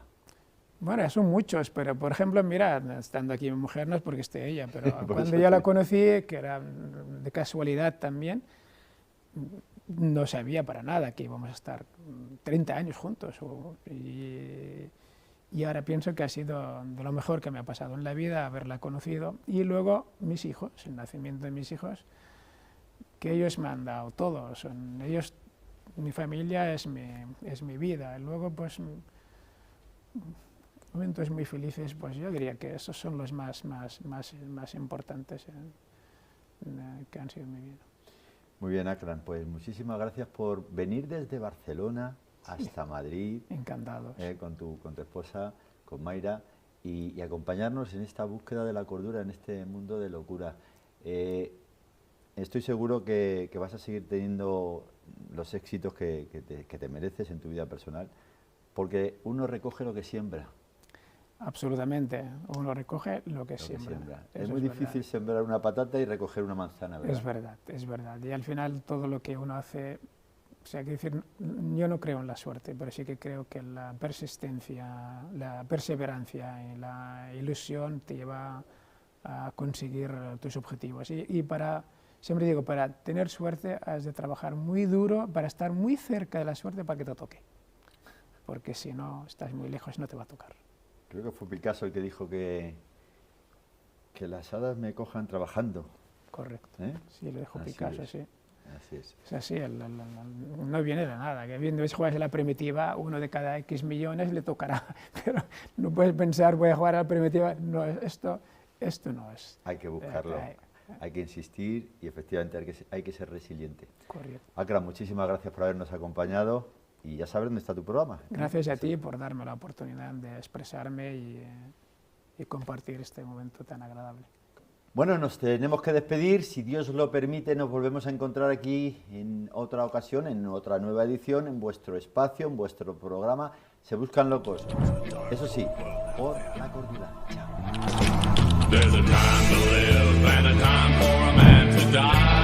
Bueno, son muchos, pero por ejemplo, mira, estando aquí mi mujer no es porque esté ella, pero cuando yo la conocí, que era de casualidad también, no sabía para nada que íbamos a estar 30 años juntos. Y ahora pienso que ha sido de lo mejor que me ha pasado en la vida haberla conocido. Y luego mis hijos, el nacimiento de mis hijos, que ellos me han dado todo. Ellos, mi familia es mi vida. Y luego, pues, momentos muy felices, pues yo diría que esos son los más importantes que han sido en mi vida. Muy bien, Akram, pues muchísimas gracias por venir desde Barcelona hasta Madrid. Encantados. Con tu esposa, con Mayra, y acompañarnos en esta búsqueda de la cordura, en este mundo de locura. Estoy seguro que vas a seguir teniendo los éxitos que te mereces en tu vida personal, porque uno recoge lo que siembra. Absolutamente, uno recoge lo que siembra. Es muy difícil sembrar una patata y recoger una manzana, ¿verdad? Es verdad. Y al final todo lo que uno hace, o sea, que decir, yo no creo en la suerte, pero sí que creo que la persistencia, la perseverancia y la ilusión te lleva a conseguir tus objetivos. Y siempre digo, para tener suerte has de trabajar muy duro, para estar muy cerca de la suerte para que te toque. Porque si no, estás muy lejos y no te va a tocar. Creo que fue Picasso el que dijo que las hadas me cojan trabajando. Correcto. Sí, lo dijo Picasso, sí. Así es. Es así, no viene de nada. Que viendo juegas en la primitiva, uno de cada X millones le tocará. Pero no puedes pensar, voy a jugar a la primitiva. No, esto no es. Hay que buscarlo, hay que insistir y efectivamente hay que ser resiliente. Correcto. Akram, muchísimas gracias por habernos acompañado. Y ya sabes dónde está tu programa. Gracias a ti por darme la oportunidad de expresarme y compartir este momento tan agradable. Bueno, nos tenemos que despedir. Si Dios lo permite, nos volvemos a encontrar aquí en otra ocasión, en otra nueva edición, en vuestro espacio, en vuestro programa. Se buscan locos. Eso sí, por la cordura. Chao.